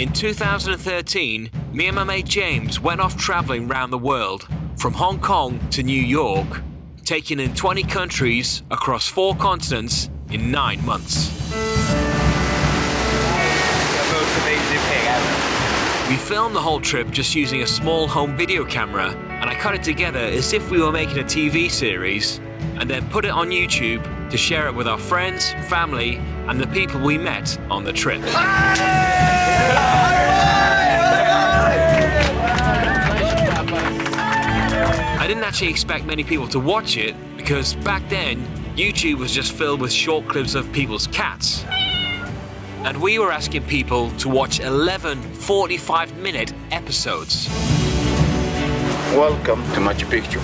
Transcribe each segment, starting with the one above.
In 2013, me and my mate James went off travelling around the world, from Hong Kong to New York, taking in 20 countries across 4 continents in 9 months. We filmed the whole trip just using a small home video camera, and I cut it together as if we were making a TV series, and then put it on YouTube to share it with our friends, family, and the people we met on the trip. I didn't actually expect many people to watch it because back then, YouTube was just filled with short clips of people's cats. And we were asking people to watch 11 45-minute episodes. Welcome to Machu Picchu.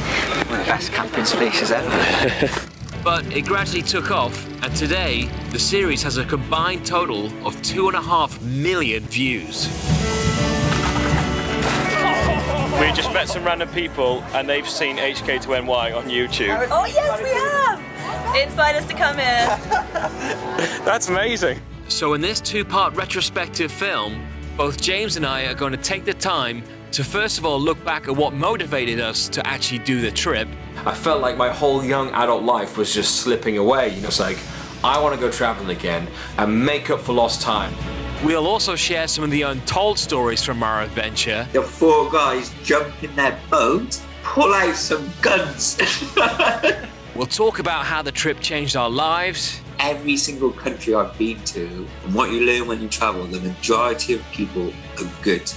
One of the best camping spaces ever. But it gradually took off, and today, the series has a combined total of 2.5 million views. We just met some random people and they've seen HK2NY on YouTube. Oh yes, we have! It inspired us to come here. That's amazing. So in this 2-part retrospective film, both James and I are going to take the time to first of all look back at what motivated us to actually do the trip. I felt like my whole young adult life was just slipping away. You know, it's like, I want to go traveling again and make up for lost time. We'll also share some of the untold stories from our adventure. The 4 guys jump in their boat, pull out some guns. We'll talk about how the trip changed our lives. Every single country I've been to, and what you learn when you travel, the majority of people are good.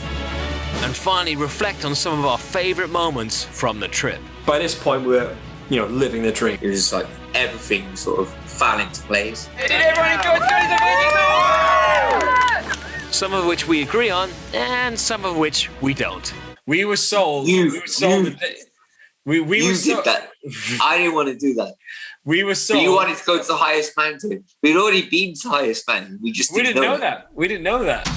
And finally reflect on some of our favourite moments from the trip. By this point, we're, living the dream. It was just like everything sort of fell into place. Some of which we agree on, and some of which we don't. We were sold. You did that. I didn't want to do that. We were sold. But you wanted to go to the highest mountain. We'd already been to the highest mountain. We just didn't know that. We didn't know that.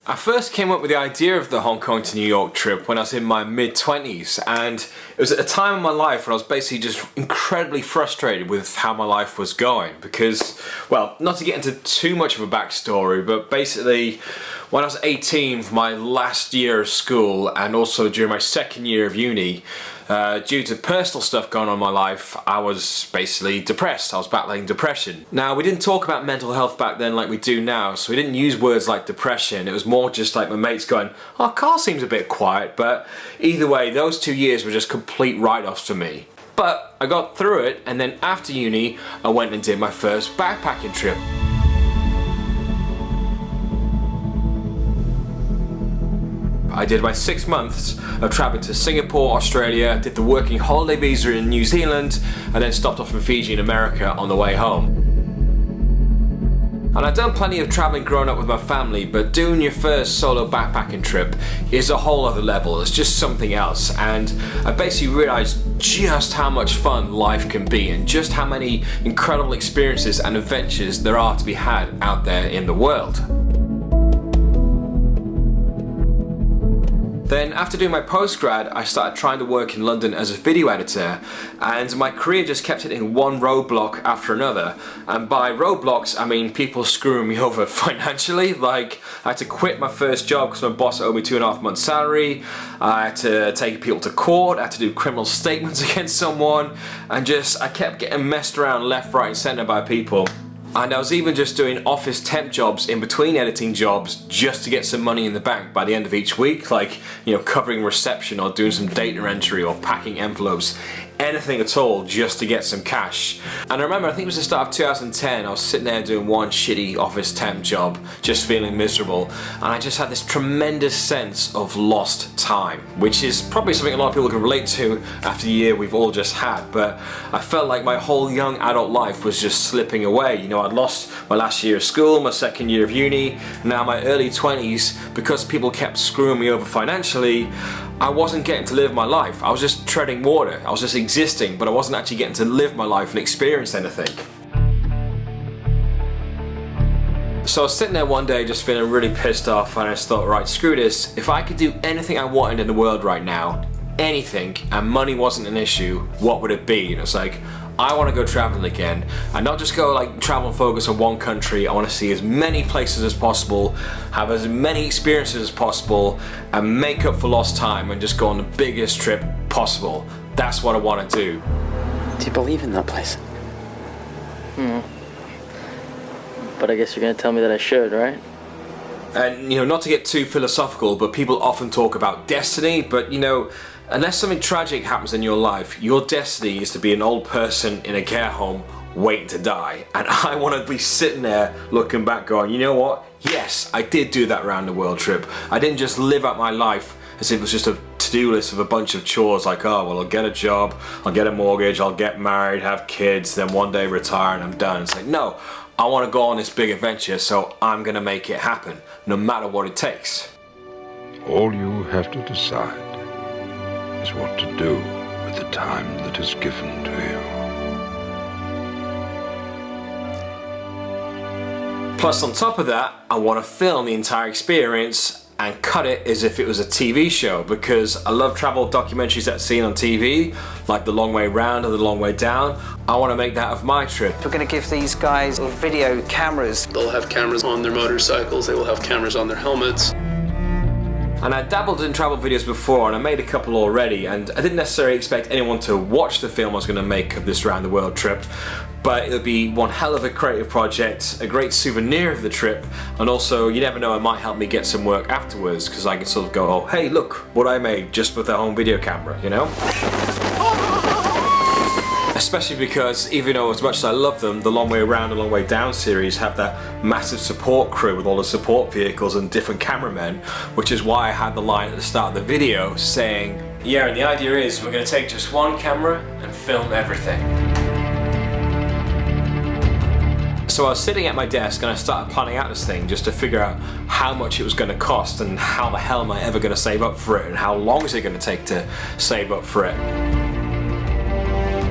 I first came up with the idea of the Hong Kong to New York trip when I was in my mid-20s, and it was at a time in my life when I was basically just incredibly frustrated with how my life was going because, well, not to get into too much of a backstory, but basically when I was 18 for my last year of school and also during my second year of uni, due to personal stuff going on in my life, I was basically depressed. I was battling depression. Now, we didn't talk about mental health back then like we do now, so we didn't use words like depression. It was more just like my mates going, oh, Karl seems a bit quiet, but either way, those 2 years were just complete write-offs for me. But I got through it, and then after uni, I went and did my first backpacking trip. I did my 6 months of traveling to Singapore, Australia, did the working holiday visa in New Zealand, and then stopped off in Fiji in America on the way home. And I'd done plenty of traveling growing up with my family, but doing your first solo backpacking trip is a whole other level. It's just something else. And I basically realized just how much fun life can be and just how many incredible experiences and adventures there are to be had out there in the world. Then after doing my postgrad, I started trying to work in London as a video editor, and my career just kept hitting one roadblock after another. And by roadblocks, I mean people screwing me over financially. Like, I had to quit my first job because my boss owed me 2.5 months salary. I had to take people to court, I had to do criminal statements against someone, and I kept getting messed around left, right and centre by people. And I was even just doing office temp jobs in between editing jobs just to get some money in the bank by the end of each week, like, covering reception or doing some data entry or packing envelopes. anything at all just to get some cash. And I remember, I think it was the start of 2010, I was sitting there doing one shitty office temp job, just feeling miserable, and I just had this tremendous sense of lost time, which is probably something a lot of people can relate to after the year we've all just had. But I felt like my whole young adult life was just slipping away. You know, I'd lost my last year of school, my second year of uni, now my early 20s, because people kept screwing me over financially. I wasn't getting to live my life. I was just treading water. I was just existing, but I wasn't actually getting to live my life and experience anything. So I was sitting there one day just feeling really pissed off, and I just thought, right, screw this. If I could do anything I wanted in the world right now, anything, and money wasn't an issue, what would it be? And it's like, I want to go traveling again, and not just go like travel and focus on one country. I want to see as many places as possible, have as many experiences as possible, and make up for lost time and just go on the biggest trip possible. That's what I want to do. Do you believe in that place? But I guess you're gonna tell me that I should, right? And you know, not to get too philosophical, but people often talk about destiny, but you know, unless something tragic happens in your life, your destiny is to be an old person in a care home waiting to die. And I want to be sitting there looking back going, you know what? Yes, I did do that round the world trip. I didn't just live out my life as if it was just a to-do list of a bunch of chores like, oh, well, I'll get a job, I'll get a mortgage, I'll get married, have kids, then one day retire and I'm done. It's like, no, I want to go on this big adventure, so I'm going to make it happen, no matter what it takes. All you have to decide is what to do with the time that is given to you. Plus, on top of that, I want to film the entire experience and cut it as if it was a TV show, because I love travel documentaries that I've seen on TV, like The Long Way Round or The Long Way Down. I want to make that of my trip. We're going to give these guys video cameras. They'll have cameras on their motorcycles, they will have cameras on their helmets. And I dabbled in travel videos before, and I made a couple already, and I didn't necessarily expect anyone to watch the film I was going to make of this round the world trip, but it would be one hell of a creative project, a great souvenir of the trip, and also, you never know, it might help me get some work afterwards, because I can sort of go, oh, hey, look what I made just with a home video camera, you know? Especially because, even though as much as I love them, the Long Way Around and Long Way Down series have that massive support crew with all the support vehicles and different cameramen, which is why I had the line at the start of the video saying, yeah, and the idea is we're going to take just one camera and film everything. So I was sitting at my desk and I started planning out this thing just to figure out how much it was going to cost and how the hell am I ever going to save up for it and how long is it going to take to save up for it.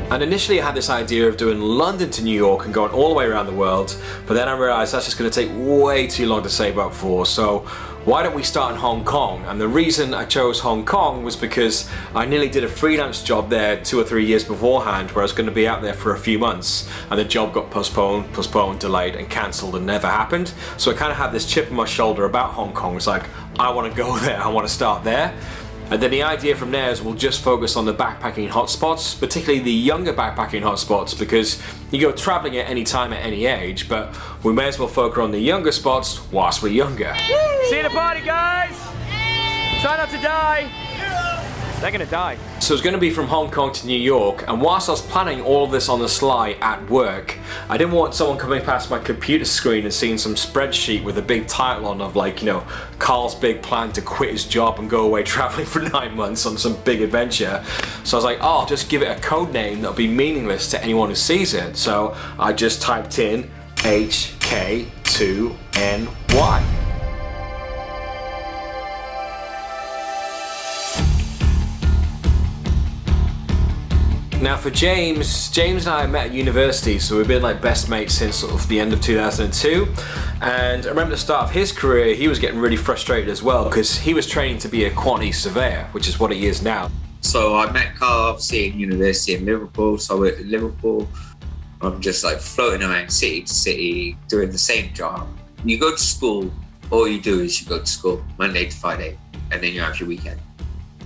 And initially I had this idea of doing London to New York and going all the way around the world, but then I realized that's just going to take way too long to save up for, so why don't we start in Hong Kong? And the reason I chose Hong Kong was because I nearly did a freelance job there 2 or 3 years beforehand where I was going to be out there for a few months, and the job got postponed, delayed and cancelled and never happened. So I kind of had this chip on my shoulder about Hong Kong. It's like, I want to go there, I want to start there. And then the idea from there is we'll just focus on the backpacking hotspots, particularly the younger backpacking hotspots, because you go traveling at any time at any age, but we may as well focus on the younger spots whilst we're younger. See you at the party, guys! Try not to die! They're gonna die. So it's going to be from Hong Kong to New York, and whilst I was planning all of this on the sly at work, I didn't want someone coming past my computer screen and seeing some spreadsheet with a big title on of like, you know, Karl's big plan to quit his job and go away traveling for 9 months on some big adventure. So I was like, oh, I'll just give it a code name that'll be meaningless to anyone who sees it. So I just typed in HK2NY. Now for James and I met at university, so we've been like best mates since sort of the end of 2002. And I remember at the start of his career, he was getting really frustrated as well because he was training to be a quantity surveyor, which is what he is now. So I met Karl obviously in university in Liverpool. So we're in Liverpool, I'm just like floating around city to city doing the same job. You go to school, all you do is you go to school Monday to Friday, and then you have your weekend.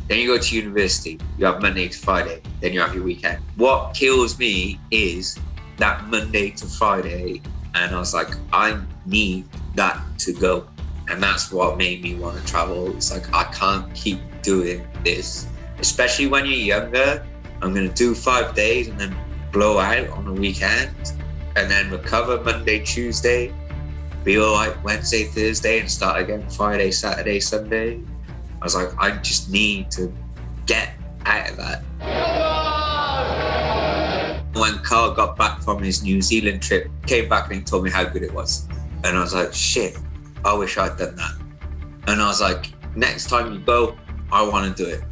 Then you go to university, you have Monday to Friday, then you have your weekend. What kills me is that Monday to Friday, and I was like, I need that to go. And that's what made me want to travel. It's like, I can't keep doing this. Especially when you're younger, I'm going to do 5 days and then blow out on the weekend and then recover Monday, Tuesday, be all right Wednesday, Thursday, and start again Friday, Saturday, Sunday. I was like, I just need to get out of that. When Karl got back from his New Zealand trip, came back and he told me how good it was. And I was like, shit, I wish I'd done that. And I was like, next time you go, I want to do it.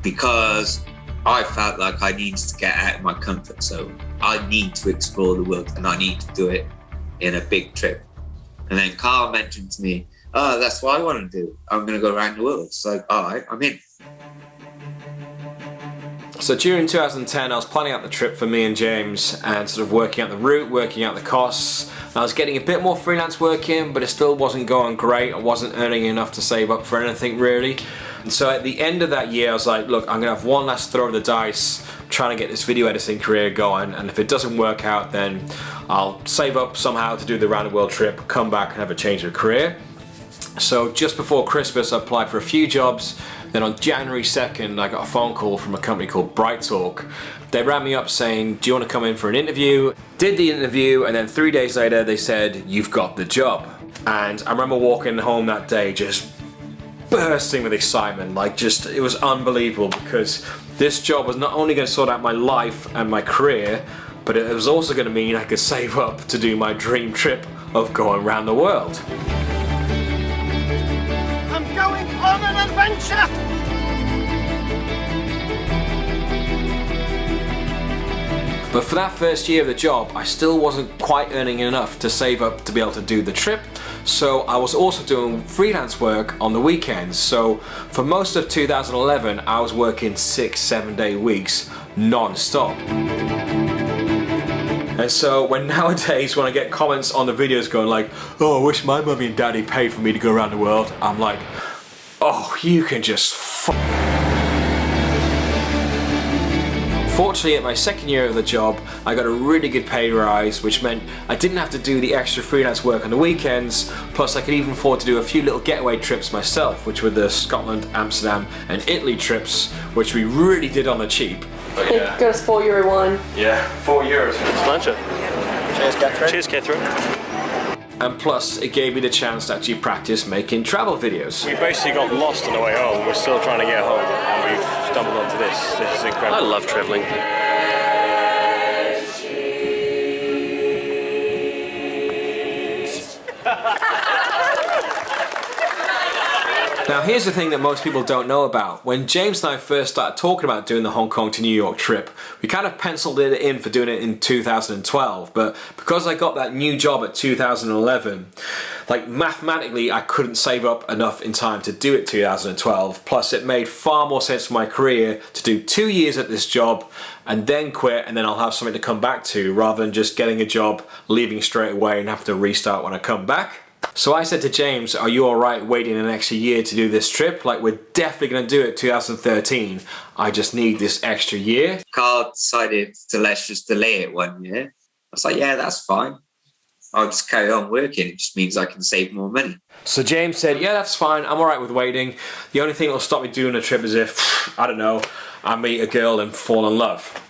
Because I felt like I needed to get out of my comfort zone. I need to explore the world and I need to do it in a big trip. And then Karl mentioned to me, oh, that's what I want to do. I'm going to go around the world. It's like, all right, I'm in. So during 2010, I was planning out the trip for me and James and sort of working out the route, working out the costs. And I was getting a bit more freelance work in, but it still wasn't going great. I wasn't earning enough to save up for anything really. And so at the end of that year, I was like, look, I'm gonna have one last throw of the dice, trying to get this video editing career going. And if it doesn't work out, then I'll save up somehow to do the round the world trip, come back and have a change of career. So just before Christmas, I applied for a few jobs. Then on January 2nd, I got a phone call from a company called Bright Talk. They rang me up saying, do you want to come in for an interview? Did the interview, and then 3 days later, they said, you've got the job. And I remember walking home that day just bursting with excitement. It was unbelievable, because this job was not only going to sort out my life and my career, but it was also going to mean I could save up to do my dream trip of going around the world. Going on an adventure! But for that first year of the job, I still wasn't quite earning enough to save up to be able to do the trip. So I was also doing freelance work on the weekends. So for most of 2011, I was working 6-7 day weeks non-stop. And so when nowadays when I get comments on the videos going like, oh, I wish my mummy and daddy paid for me to go around the world, I'm like, oh, you can just Fortunately, at my second year of the job, I got a really good pay rise, which meant I didn't have to do the extra freelance work on the weekends, plus I could even afford to do a few little getaway trips myself, which were the Scotland, Amsterdam and Italy trips, which we really did on the cheap. But yeah. Got us €4 wine. Yeah, €4. Pleasure. Cheers, Catherine. Cheers, Catherine. And plus, it gave me the chance to actually practice making travel videos. We basically got lost on the way home. We're still trying to get home, and we've stumbled onto this. This is incredible. I love traveling. Now here's the thing that most people don't know about. When James and I first started talking about doing the Hong Kong to New York trip, we kind of penciled it in for doing it in 2012, but because I got that new job at 2011, like mathematically I couldn't save up enough in time to do it 2012, plus it made far more sense for my career to do 2 years at this job and then quit, and then I'll have something to come back to rather than just getting a job, leaving straight away and have to restart when I come back. So I said to James, are you alright waiting an extra year to do this trip? Like, we're definitely going to do it 2013. I just need this extra year. Karl decided to let's just delay it 1 year. I was like, yeah, that's fine. I'll just carry on working. It just means I can save more money. So James said, yeah, that's fine. I'm alright with waiting. The only thing that'll stop me doing a trip is if, I don't know, I meet a girl and fall in love.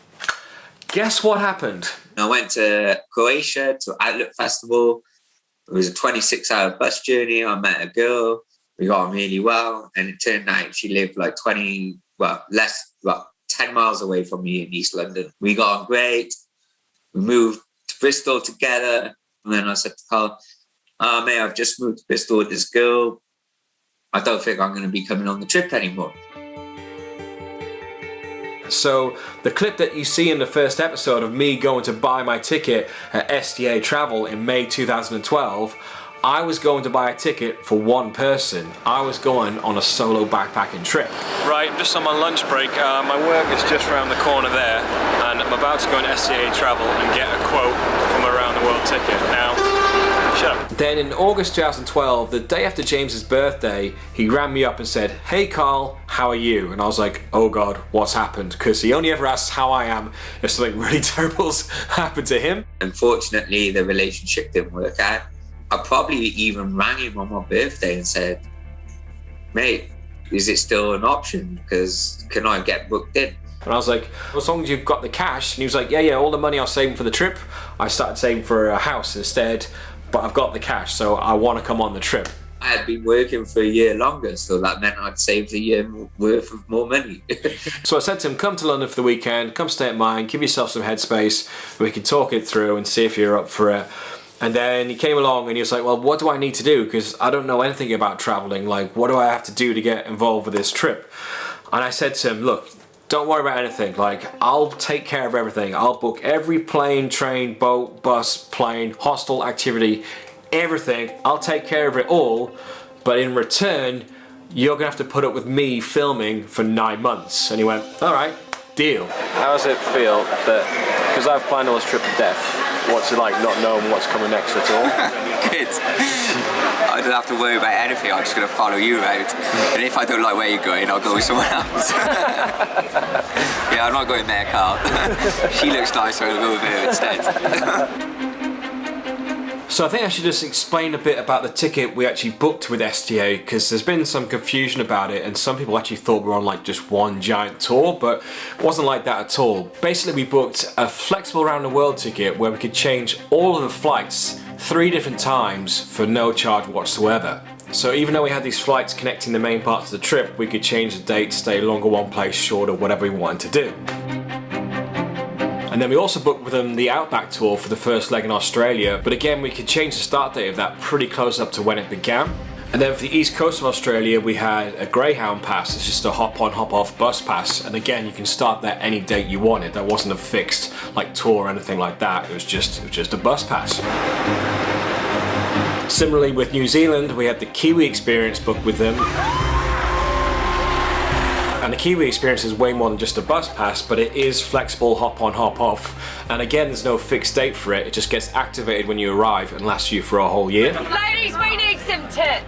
Guess what happened? I went to Croatia to Outlook Festival. It was a 26-hour bus journey. I met a girl. We got on really well. And it turned out she lived like 10 miles away from me in East London. We got on great. We moved to Bristol together. And then I said to Karl, oh, mate, I've just moved to Bristol with this girl. I don't think I'm going to be coming on the trip anymore. So the clip that you see in the first episode of me going to buy my ticket at SDA Travel in May 2012, I was going to buy a ticket for one person. I was going on a solo backpacking trip. Right, I'm just on my lunch break. My work is just around the corner there, and I'm about to go on SDA Travel and get a quote from a round the world ticket. Now, shut up. Then in August 2012, the day after James's birthday, he rang me up and said, hey Karl, how are you? And I was like, oh God, what's happened? Because he only ever asks how I am if something really terrible's happened to him. Unfortunately, the relationship didn't work out. I probably even rang him on my birthday and said, mate, is it still an option? Because can I get booked in? And I was like, as long as you've got the cash. And he was like, yeah, all the money I was saving for the trip, I started saving for a house instead, but I've got the cash, so I want to come on the trip. I had been working for a year longer, so that meant I'd saved a year worth of more money. So I said to him, come to London for the weekend, come stay at mine, give yourself some headspace, we can talk it through and see if you're up for it. And then he came along and he was like, well, what do I need to do? Because I don't know anything about traveling. Like, what do I have to do to get involved with this trip? And I said to him, look, don't worry about anything. Like, I'll take care of everything. I'll book every plane, train, boat, bus, plane, hostel, activity, everything. I'll take care of it all, but in return you're gonna have to put up with me filming for 9 months. And he went, all right, deal. How does it feel that, because I've planned all this trip to death, what's it like not knowing what's coming next at all? Good. I don't have to worry about anything, I'm just gonna follow you around, and if I don't like where you're going, I'll go with someone else. Yeah, I'm not going there, Karl. She looks nicer, I'll go with her instead. So I think I should just explain a bit about the ticket we actually booked with STA, because there's been some confusion about it and some people actually thought we were on like just one giant tour, but it wasn't like that at all. Basically we booked a flexible round the world ticket where we could change all of the flights 3 different times for no charge whatsoever. So even though we had these flights connecting the main parts of the trip, we could change the date, stay longer one place, shorter, whatever we wanted to do. And then we also booked with them the Outback tour for the first leg in Australia, but again we could change the start date of that pretty close up to when it began. And then for the east coast of Australia we had a Greyhound pass. It's just a hop on hop off bus pass, and again you can start there any date you wanted. That wasn't a fixed like tour or anything like that, it was just a bus pass. Similarly with New Zealand we had the Kiwi experience booked with them. And the Kiwi experience is way more than just a bus pass, but it is flexible hop on hop off. And again there's no fixed date for it, it just gets activated when you arrive and lasts you for a whole year. Ladies, we need some tits.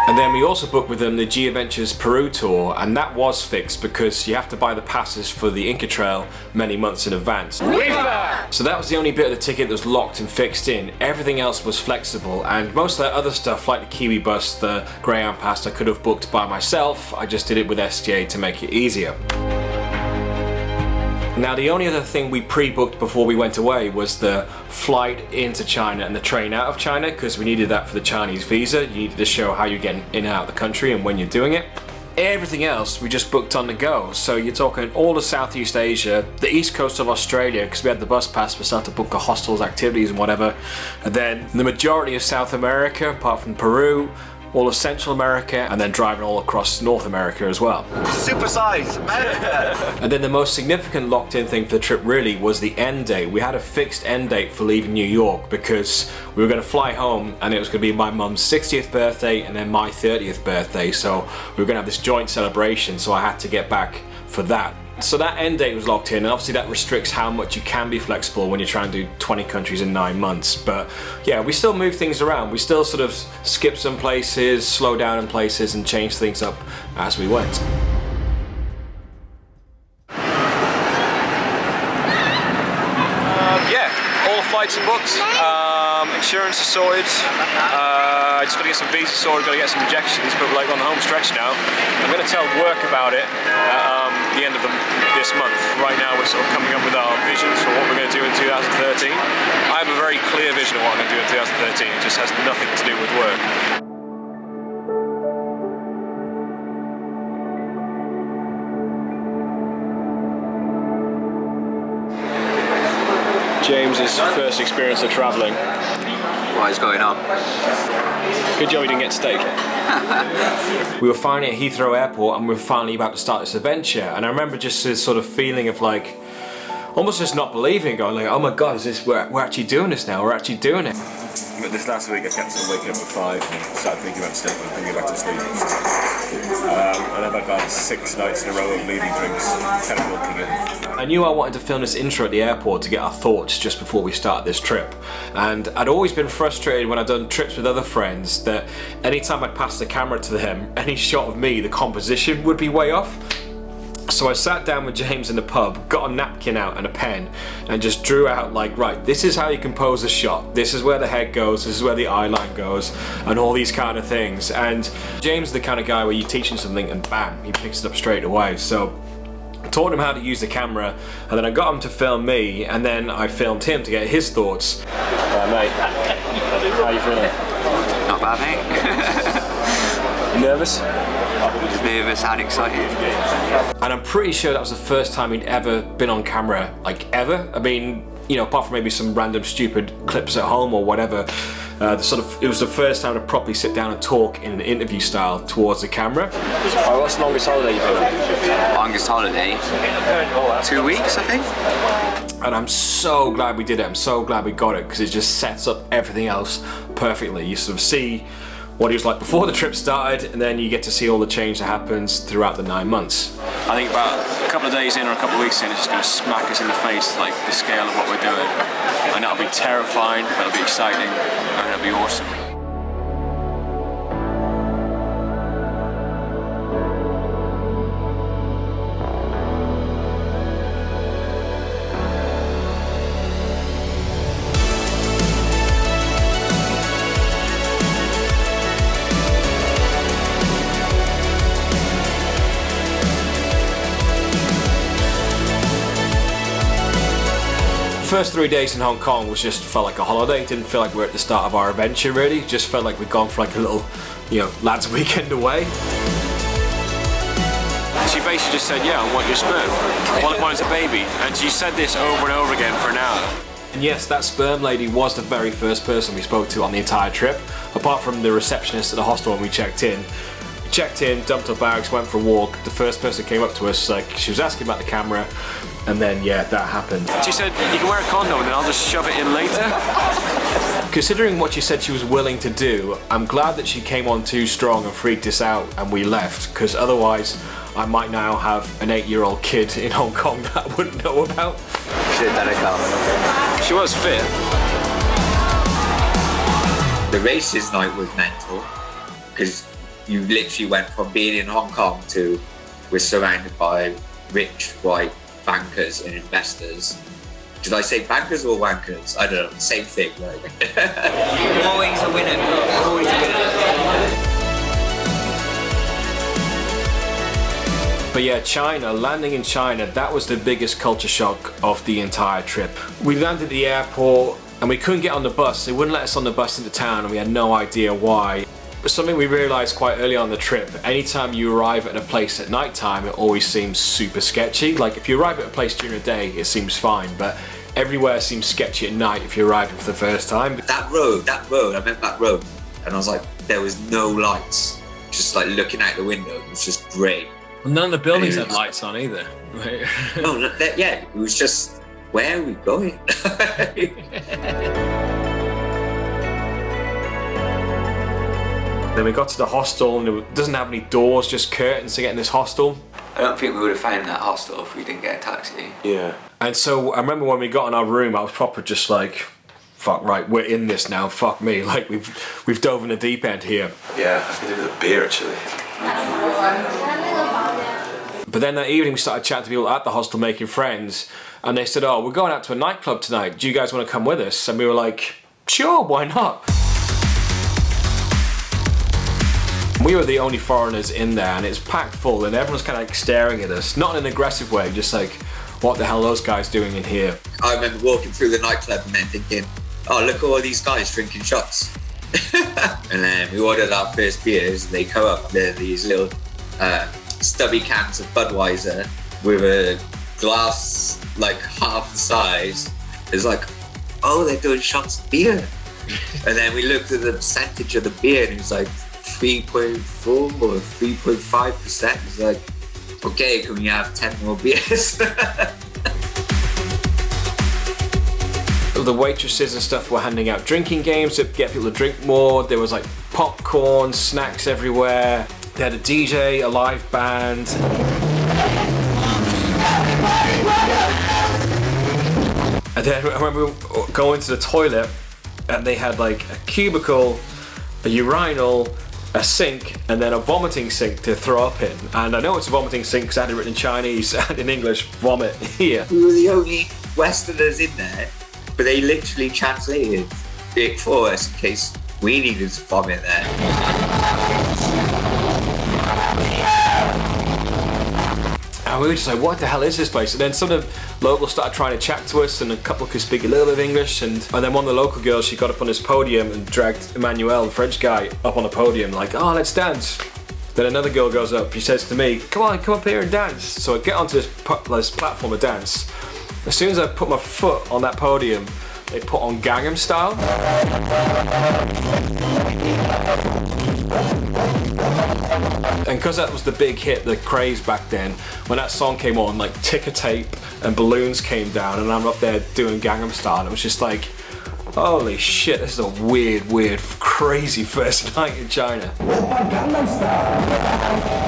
And then we also booked with them the G Adventures Peru tour, and that was fixed because you have to buy the passes for the Inca Trail many months in advance. So that was the only bit of the ticket that was locked and fixed in. Everything else was flexible, and most of that other stuff like the Kiwi bus, the Greyhound pass, I could have booked by myself. I just did it with STA to make it easier. Now the only other thing we pre-booked before we went away was the flight into China and the train out of China, because we needed that for the Chinese visa. You needed to show how you're getting in and out of the country and when you're doing it. Everything else we just booked on the go. So you're talking all of Southeast Asia, the east coast of Australia, because we had the bus pass, we started to book the hostels, activities and whatever. And then the majority of South America, apart from Peru, all of Central America, and then driving all across North America as well. Supersize America! And then the most significant locked in thing for the trip really was the end date. We had a fixed end date for leaving New York because we were going to fly home and it was going to be my mum's 60th birthday and then my 30th birthday, so we were going to have this joint celebration, so I had to get back for that. So that end date was locked in, and obviously that restricts how much you can be flexible when you're trying to do 20 countries in 9 months. But yeah, we still move things around. We still sort of skip some places, slow down in places, and change things up as we went. Yeah, all flights are booked. Insurance is sorted. I just got to get some visas sorted, got to get some rejections, but we're like on the home stretch now. I'm going to tell work about it at the end of this month. Right now we're sort of coming up with our visions for what we're going to do in 2013. I have a very clear vision of what I'm going to do in 2013. It just has nothing to do with work. James's first experience of travelling. What is going on? Good job we didn't get steak. We were finally at Heathrow Airport and we were finally about to start this adventure, and I remember just this sort of feeling of like, almost just not believing, going like, oh my god, is this, we're actually doing this now, we're actually doing it. But this last week I kept on waking up at 5 and started thinking about stuff and thinking back to sleep. And I've had about 6 nights in a row of leaving drinks, kind of milking it. I knew I wanted to film this intro at the airport to get our thoughts just before we start this trip. And I'd always been frustrated when I'd done trips with other friends that anytime I'd pass the camera to them, any shot of me, the composition would be way off. So I sat down with James in the pub, got a napkin out and a pen, and just drew out like, right, this is how you compose a shot, this is where the head goes, this is where the eye line goes, and all these kind of things. And James is the kind of guy where you teach him something and bam, he picks it up straight away. So I taught him how to use the camera, and then I got him to film me, and then I filmed him to get his thoughts. Mate, how you feeling? Not bad, mate. Nervous? Nervous and excited. And I'm pretty sure that was the first time he'd ever been on camera, like ever. I mean, you know, apart from maybe some random stupid clips at home or whatever, it was the first time to properly sit down and talk in an interview style towards the camera. What's the longest holiday you've been on? Longest holiday? 2 weeks, I think. And I'm so glad we did it. I'm so glad we got it, because it just sets up everything else perfectly. You sort of see what he was like before the trip started, and then you get to see all the change that happens throughout the 9 months. I think about a couple of days in or a couple of weeks in, it's just going to smack us in the face, like the scale of what we're doing. And that'll be terrifying, but it'll be exciting, and it'll be awesome. First 3 days in Hong Kong just felt like a holiday. It didn't feel like we were at the start of our adventure really. It just felt like we'd gone for like a little, you know, lads weekend away. She basically just said, yeah, I want your sperm. I want a baby. And she said this over and over again for an hour. And yes, that sperm lady was the very first person we spoke to on the entire trip, apart from the receptionist at the hostel when we checked in. We checked in, dumped our bags, went for a walk. The first person came up to us, like, she was asking about the camera, and then yeah, that happened. She said, you can wear a condom and then I'll just shove it in later. Considering what she said she was willing to do, I'm glad that she came on too strong and freaked us out and we left, because otherwise I might now have an 8-year-old kid in Hong Kong that I wouldn't know about. She did that, Karl. She was fit. The races night was mental, because you literally went from being in Hong Kong to we're surrounded by rich white bankers and investors. Did I say bankers or wankers? I don't know, same thing. Right? Always a winner, always a winner. But yeah, China, landing in China, that was the biggest culture shock of the entire trip. We landed at the airport and we couldn't get on the bus. They wouldn't let us on the bus into town and we had no idea why. But something we realized quite early on the trip, anytime you arrive at a place at night time, it always seems super sketchy. Like if you arrive at a place during the day, it seems fine, but everywhere seems sketchy at night if you're arriving for the first time. That road, I meant that road, and I was like, there was no lights. Just like looking out the window, it was just grey. Well, none of the buildings had lights on either. No, yeah, it was just, where are we going? Then we got to the hostel and it doesn't have any doors, just curtains to get in this hostel. I don't think we would have found that hostel if we didn't get a taxi. Yeah. And so I remember when we got in our room, I was proper just like, fuck, right, we're in this now, fuck me. Like we've dove in the deep end here. Yeah, I could do with a beer actually. But then that evening we started chatting to people at the hostel, making friends, and they said, oh, we're going out to a nightclub tonight. Do you guys want to come with us? And we were like, sure, why not? We were the only foreigners in there and it's packed full and everyone's kind of like staring at us, not in an aggressive way, just like, what the hell are those guys doing in here? I remember walking through the nightclub and then thinking, oh, look at all these guys drinking shots. And then we ordered our first beers and they come up, they're these little stubby cans of Budweiser with a glass like half the size. It's like, oh, they're doing shots of beer. And then we looked at the percentage of the beer and it was like 3.4 or 3.5%. It's like, okay, can we have 10 more beers? The waitresses and stuff were handing out drinking games to get people to drink more. There was like popcorn, snacks everywhere. They had a DJ, a live band. And then I remember going to the toilet and they had like a cubicle, a urinal, a sink and then a vomiting sink to throw up in. And I know it's a vomiting sink because I had it written in Chinese and in English, vomit here. We were the only Westerners in there, but they literally translated it for us in case we needed to vomit there. And we were just like, what the hell is this place? And then some of the locals started trying to chat to us, and a couple could speak a little bit of English, and then one of the local girls, she got up on this podium and dragged Emmanuel, the French guy, up on the podium, like, oh, let's dance. Then another girl goes up, she says to me, come on, come up here and dance. So I get onto this platform to dance. As soon as I put my foot on that podium, they put on Gangnam Style. And because that was the big hit, the craze back then, when that song came on, like ticker tape and balloons came down, and I'm up there doing Gangnam Style, and it was just like, holy shit, this is a weird, crazy first night in China. Gangnam Style.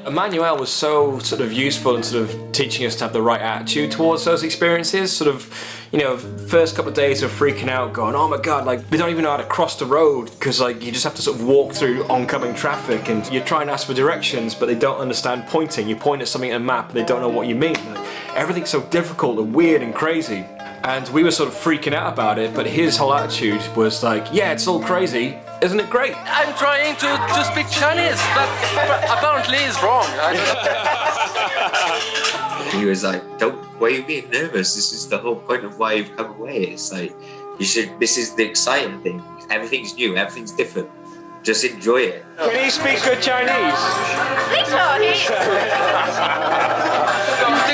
Emmanuel was so sort of useful in sort of teaching us to have the right attitude towards those experiences. Sort of, you know, first couple of days of freaking out, going, oh my god, like we don't even know how to cross the road, because like you just have to sort of walk through oncoming traffic, and you try and ask for directions, but they don't understand pointing. You point at something in a map, and they don't know what you mean. Like, everything's so difficult and weird and crazy. And we were sort of freaking out about it, but his whole attitude was like, yeah, it's all crazy. Isn't it great? I'm trying to speak Chinese, but apparently it's wrong. He was like, why are you being nervous? This is the whole point of why you've come away. It's like, this is the exciting thing. Everything's new, everything's different. Just enjoy it. Can you speak good Chinese? The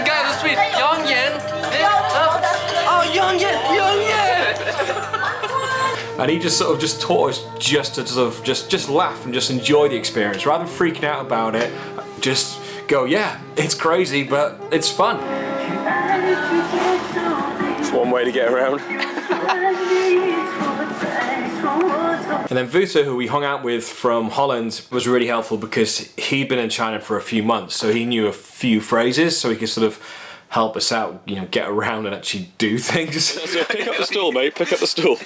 guy on the street, Yang Yan. Oh, Yang Yan. And he just sort of just taught us just to sort of just laugh and just enjoy the experience. Rather than freaking out about it, just go, yeah, it's crazy, but it's fun. It's one way to get around. And then Vuta, who we hung out with from Holland, was really helpful because he'd been in China for a few months, so he knew a few phrases, so he could sort of help us out, you know, get around and actually do things. So pick up the stool, mate. Pick up the stool.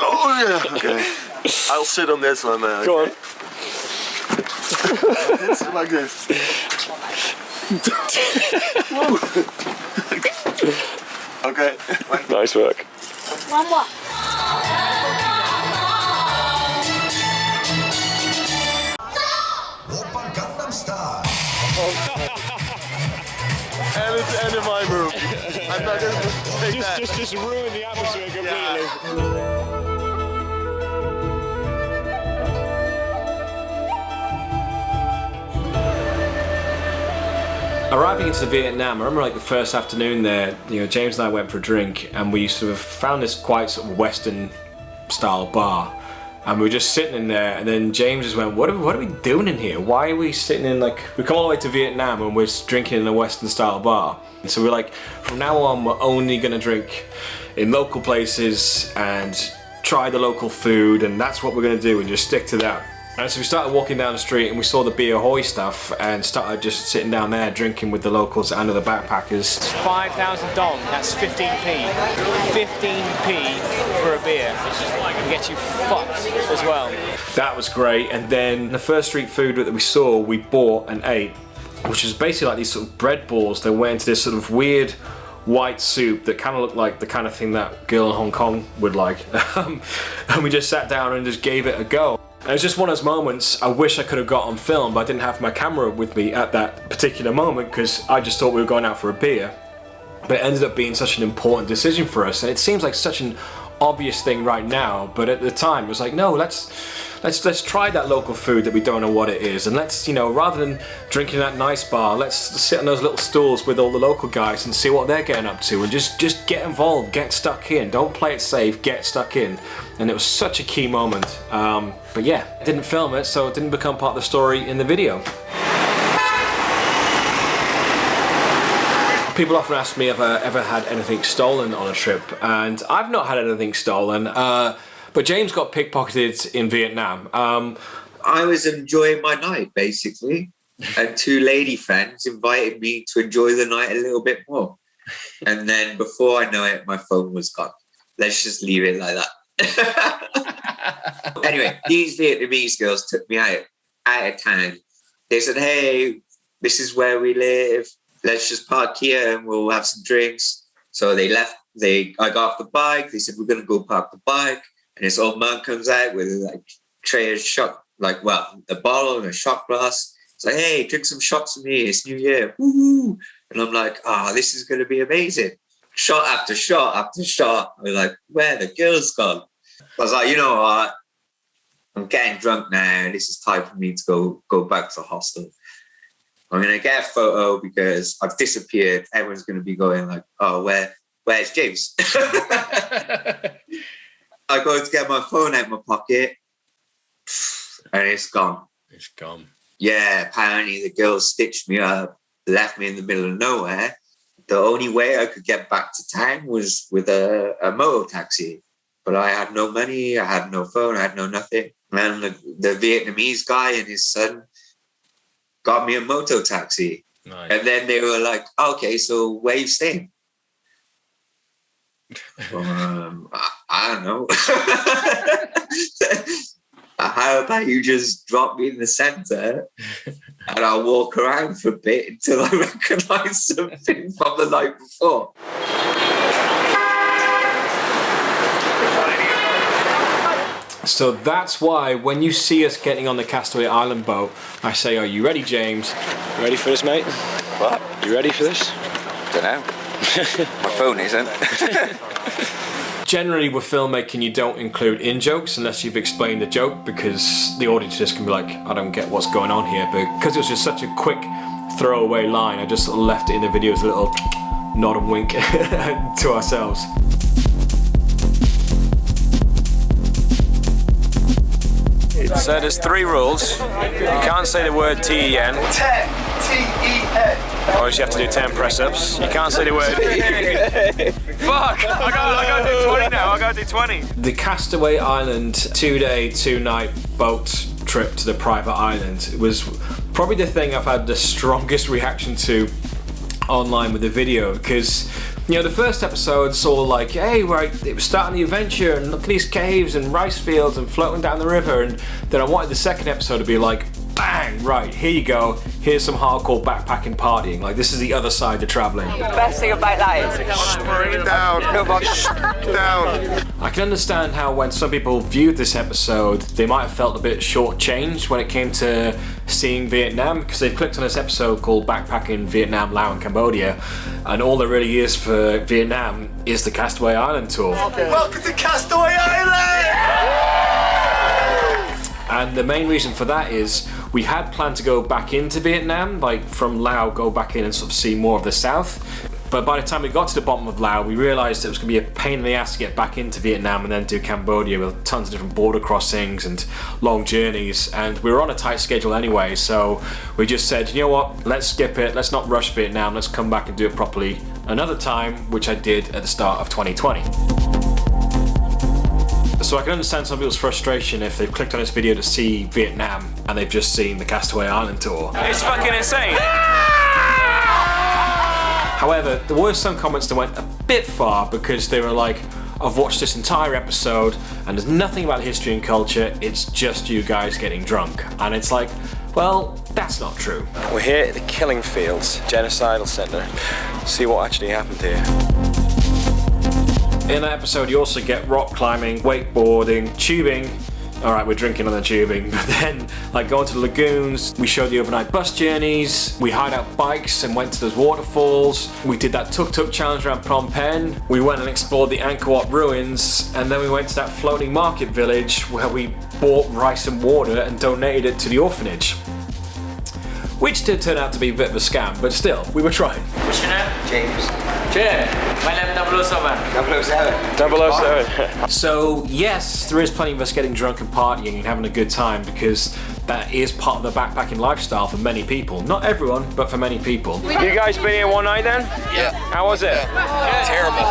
Oh yeah. Okay. I'll sit on this one. Go on. Sit like this. Okay. Nice work. One more. And it's the end of my move. I'm not gonna take that. Just ruin the atmosphere completely. Arriving into Vietnam, I remember like the first afternoon there, you know, James and I went for a drink, and we sort of found this quite sort of Western style bar, and we were just sitting in there, and then James just went, what are we doing in here? Why are we sitting in, like, we come all the way to Vietnam and we're drinking in a Western style bar. And so we're like, from now on we're only gonna drink in local places and try the local food, and that's what we're gonna do, and just stick to that. And so we started walking down the street and we saw the Beer Hoy stuff and started just sitting down there drinking with the locals and the backpackers. 5,000 dong, that's 15p. 15p for a beer. It gets you fucked as well. That was great. And then the first street food that we saw, we bought and ate, which is basically like these sort of bread balls that went into this sort of weird white soup that kind of looked like the kind of thing that girl in Hong Kong would like. And we just sat down and just gave it a go. And it was just one of those moments I wish I could have got on film, but I didn't have my camera with me at that particular moment because I just thought we were going out for a beer. But it ended up being such an important decision for us, and it seems like such an obvious thing right now, but at the time it was like, no, let's try that local food that we don't know what it is, and let's, you know, rather than drinking that nice bar, let's sit on those little stools with all the local guys and see what they're getting up to, and just get involved, get stuck in, don't play it safe, get stuck in. And it was such a key moment. But yeah, I didn't film it, so it didn't become part of the story in the video. People often ask me if I ever had anything stolen on a trip, and I've not had anything stolen, but James got pickpocketed in Vietnam. I was enjoying my night, basically. and 2 lady friends invited me to enjoy the night a little bit more. And then before I know it, my phone was gone. Let's just leave it like that. Anyway, these Vietnamese girls took me out of town. They said, hey, this is where we live. Let's just park here and we'll have some drinks. So they left. I got off the bike. They said, we're going to go park the bike. And this old man comes out with like tray of shot, a bottle and a shot glass. It's like, hey, drink some shots with me. It's New Year. Woo-hoo. And I'm like, this is going to be amazing. Shot after shot after shot. I was like, where the girls gone? I was like, you know what? I'm getting drunk now. This is time for me to go back to the hostel. I'm going to get a photo because I've disappeared. Everyone's going to be going like, oh, where's James? I go to get my phone out of my pocket and it's gone. It's gone. Yeah, apparently the girls stitched me up, left me in the middle of nowhere. The only way I could get back to town was with a moto taxi. But I had no money, I had no phone, I had no nothing. And the Vietnamese guy and his son got me a moto taxi. Nice. And then they were like, okay, so where you staying? I don't know. How about you just drop me in the center and I'll walk around for a bit until I recognize something from the night before. So that's why when you see us getting on the Castaway Island boat, I say, are you ready, James? You ready for this, mate? What? You ready for this? Don't know. My phone isn't. Generally with filmmaking you don't include in-jokes unless you've explained the joke, because the audience just can be like, I don't get what's going on here. But because it was just such a quick throwaway line, I just sort of left it in the video as a little nod and wink to ourselves. So there's 3 rules. You can't say the word T-E-N. 10 T-E-N. Or you have to do 10 press-ups. You can't say the word. Fuck! I gotta do 20 now. I gotta do 20. The Castaway Island 2-day, 2-night boat trip to the private island was probably the thing I've had the strongest reaction to online with the video, because you know the first episode's all like, hey, we're starting the adventure and look at these caves and rice fields and floating down the river, and then I wanted the second episode to be like, bang, right, here you go, here's some hardcore backpacking partying, like this is the other side of travelling. The best thing about that is Bring it down. Down. I can understand how when some people viewed this episode they might have felt a bit shortchanged when it came to seeing Vietnam, because they clicked on this episode called Backpacking Vietnam, Laos and Cambodia, and all there really is for Vietnam is the Castaway Island tour. Welcome to Castaway Island! And the main reason for that is we had planned to go back into Vietnam, like from Laos, go back in and sort of see more of the south. But by the time we got to the bottom of Laos, we realised it was going to be a pain in the ass to get back into Vietnam and then do Cambodia with tons of different border crossings and long journeys. And we were on a tight schedule anyway, so we just said, you know what, let's skip it, let's not rush Vietnam, let's come back and do it properly another time, which I did at the start of 2020. So I can understand some people's frustration if they've clicked on this video to see Vietnam and they've just seen the Castaway Island tour. It's fucking insane! However, there were some comments that went a bit far because they were like, I've watched this entire episode and there's nothing about history and culture, it's just you guys getting drunk. And it's like, well, that's not true. We're here at the Killing Fields Genocidal Centre. See what actually happened here. In that episode you also get rock climbing, wakeboarding, tubing. Alright, we're drinking on the tubing, but then like going to the lagoons, we showed the overnight bus journeys, we hired out bikes and went to those waterfalls, we did that tuk-tuk challenge around Phnom Penh, we went and explored the Angkor Wat ruins, and then we went to that floating market village where we bought rice and water and donated it to the orphanage. Which did turn out to be a bit of a scam, but still, we were trying. What's your name? James. Jim. My name is 007. 007. So yes, there is plenty of us getting drunk and partying and having a good time, because that is part of the backpacking lifestyle for many people. Not everyone, but for many people. You guys been here one night then? Yeah. How was it? Terrible.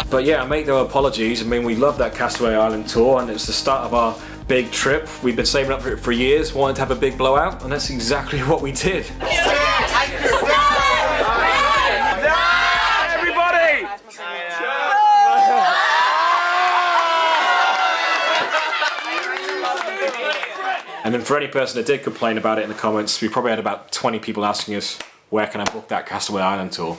But yeah, I make no apologies. I mean, we love that Castaway Island tour, and it's the start of our big trip. We've been saving up for it for years, wanted to have a big blowout, and that's exactly what we did. Everybody! And then for any person that did complain about it in the comments, we probably had about 20 people asking us, where can I book that Castaway Island tour?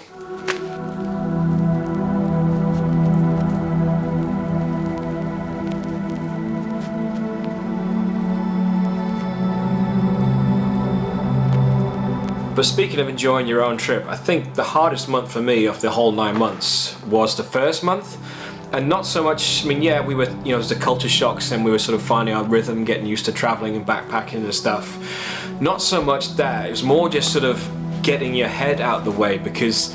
But speaking of enjoying your own trip, I think the hardest month for me of the whole 9 months was the first month. And not so much, I mean, yeah, we were, you know, it was the culture shocks and we were sort of finding our rhythm, getting used to traveling and backpacking and stuff. Not so much that, it was more just sort of getting your head out the way, because,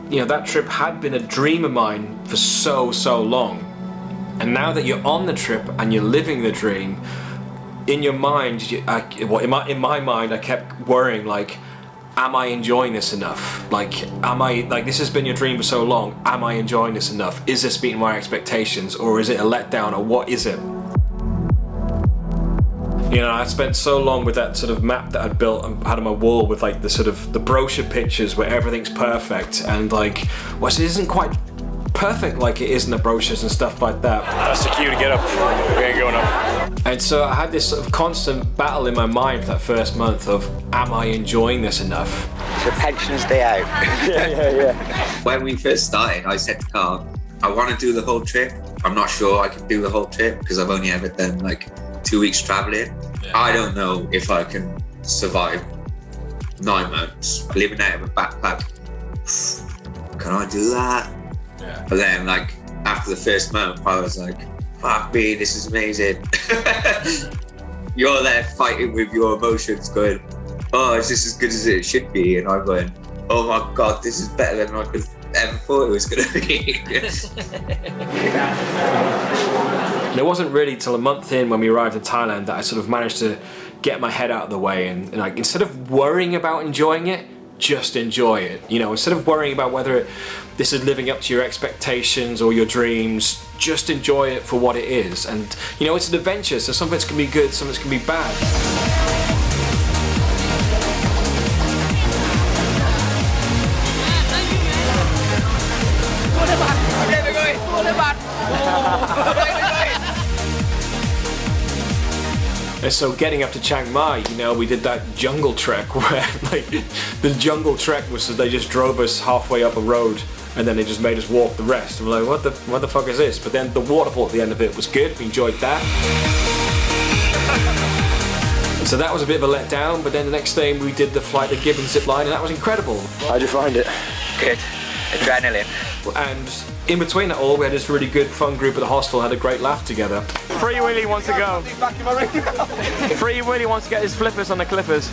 you know, that trip had been a dream of mine for so long. And now that you're on the trip and you're living the dream, in your mind, in my mind, I kept worrying, like, am I enjoying this enough? Like, this has been your dream for so long, am I enjoying this enough? Is this meeting my expectations, or is it a letdown, or what is it? You know, I spent so long with that sort of map that I'd built and had on my wall with like the sort of the brochure pictures where everything's perfect, and like, well, it isn't quite perfect like it is in the brochures and stuff like that. That's the cue to get up. We ain't going up. And so I had this sort of constant battle in my mind for that first month of, am I enjoying this enough? The pensioners day out. yeah. When we first started, I said to Karl, I want to do the whole trip. I'm not sure I can do the whole trip because I've only ever done like 2 weeks traveling. Yeah. I don't know if I can survive 9 months living out of a backpack. Can I do that? Yeah. But then, like, after the first month, I was like, fuck me, this is amazing. You're there fighting with your emotions, going, oh, is this as good as it should be? And I'm going, oh my God, this is better than I could ever thought it was going to be. And it wasn't really till a month in when we arrived in Thailand that I sort of managed to get my head out of the way and like, instead of worrying about enjoying it, just enjoy it. You know, instead of worrying about whether this is living up to your expectations or your dreams, just enjoy it for what it is. And you know, it's an adventure, so some of it's gonna be good, some of it's gonna be bad. And so getting up to Chiang Mai, you know, we did that jungle trek where like the jungle trek was so they just drove us halfway up a road and then they just made us walk the rest. And we're like, what the fuck is this? But then the waterfall at the end of it was good, we enjoyed that. And so that was a bit of a letdown, but then the next day we did the Flight of Gibbon zip line and that was incredible. How'd you find it? Good. Adrenaline. And in between it all, we had this really good fun group at the hostel, had a great laugh together. Free Willy wants to go. Free Willy wants to get his flippers on the clippers.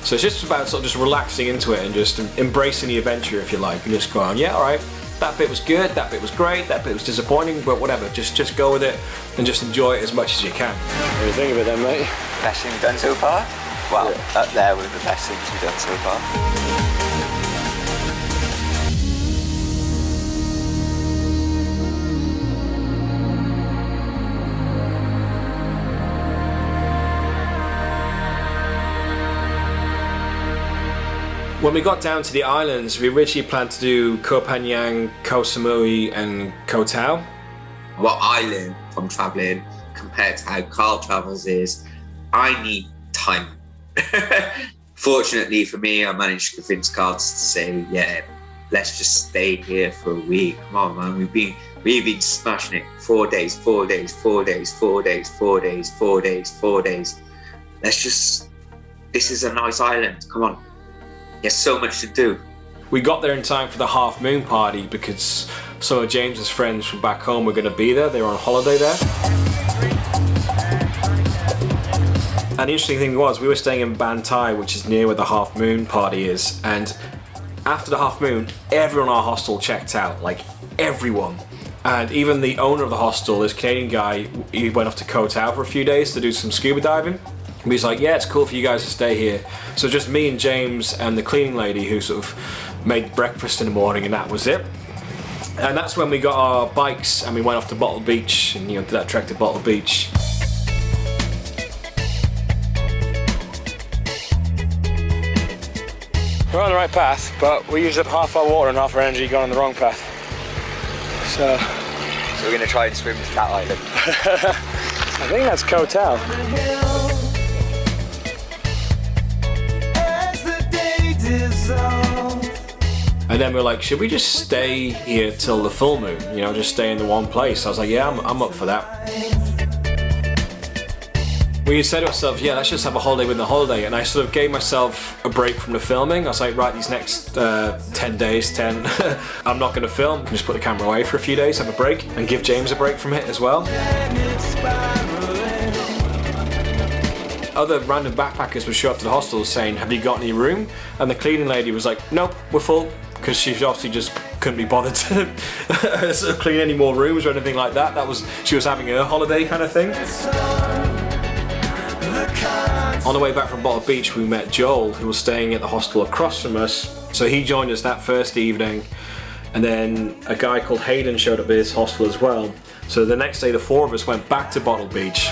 So it's just about sort of just relaxing into it and just embracing the adventure, if you like, and just go on, yeah, all right, that bit was good, that bit was great, that bit was disappointing, but whatever, just go with it and just enjoy it as much as you can. What do you think of it then, mate? Best thing we've done so far? Well, yeah. Up there with the best things we've done so far. When we got down to the islands, we originally planned to do Koh Phangan, Koh Samui and Koh Tao. What I learned from traveling compared to how Karl travels is I need time. Fortunately for me, I managed to convince Karl to say, yeah, let's just stay here for a week. Come on, man, we've been smashing it. 4 days, 4 days, 4 days, 4 days, 4 days, 4 days, 4 days. This is a nice island, come on. There's so much to do. We got there in time for the half moon party because some of James's friends from back home were going to be there. They were on holiday there. And the interesting thing was, we were staying in Ban Thai, which is near where the half moon party is, and after the half moon, everyone in our hostel checked out, like everyone. And even the owner of the hostel, this Canadian guy, he went off to Koh Tao for a few days to do some scuba diving. And he's like, yeah, it's cool for you guys to stay here. So just me and James and the cleaning lady who sort of made breakfast in the morning, and that was it. And that's when we got our bikes and we went off to Bottle Beach and, you know, did that trek to Bottle Beach. We're on the right path, but we used up half our water and half our energy going on the wrong path. So we're going to try and swim to Cat Island. I think that's Kotal. And then we were like, should we just stay here till the full moon? You know, just stay in the one place. I was like, yeah, I'm up for that. We said to ourselves, yeah, let's just have a holiday within the holiday. And I sort of gave myself a break from the filming. I was like, right, these next 10 days, I'm not gonna film. I can just put the camera away for a few days, have a break, and give James a break from it as well. Other random backpackers would show up to the hostel saying, have you got any room? And the cleaning lady was like, nope, we're full. Because she obviously just couldn't be bothered to sort of clean any more rooms or anything like that. She was having her holiday kind of thing. On the way back from Bottle Beach, we met Joel, who was staying at the hostel across from us. So he joined us that first evening. And then a guy called Hayden showed up at his hostel as well. So the next day, the four of us went back to Bottle Beach.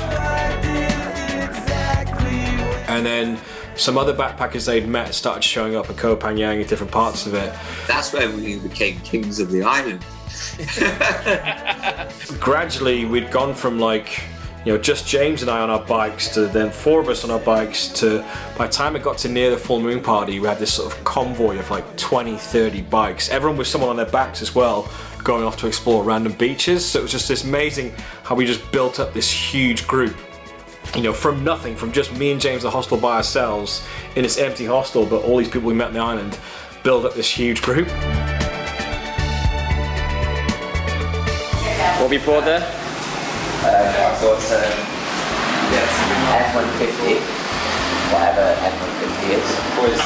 And then some other backpackers they'd met started showing up at Koh Phangan in different parts of it. That's when we became kings of the island. Gradually, we'd gone from like, you know, just James and I on our bikes to then four of us on our bikes to, by the time it got to near the full moon party, we had this sort of convoy of like 20, 30 bikes. Everyone with someone on their backs as well, going off to explore random beaches. So it was just this amazing how we just built up this huge group. You know, from nothing, from just me and James the hostel by ourselves in this empty hostel, but all these people we met on the island build up this huge group. What have you brought there? I thought F-150, whatever F-150 is. Boys,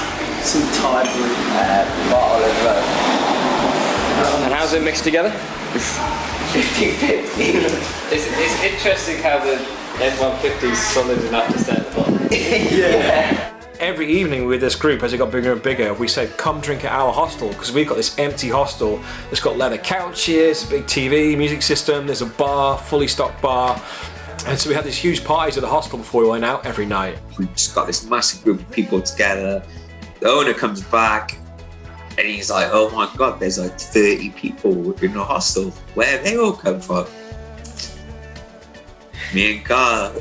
some Thai brew. Bottle of And how's it mixed together? 50-50. It's interesting how the F-150 is solid enough to stand at the bottom. Yeah. Every evening with this group, as it got bigger and bigger, we said, come drink at our hostel, because we've got this empty hostel that's got leather couches, big TV, music system, there's a bar, fully stocked bar. And so we had these huge parties at the hostel before we went out every night. We just got this massive group of people together. The owner comes back and he's like, oh my God, there's like 30 people in the hostel. Where have they all come from? Me and Karl.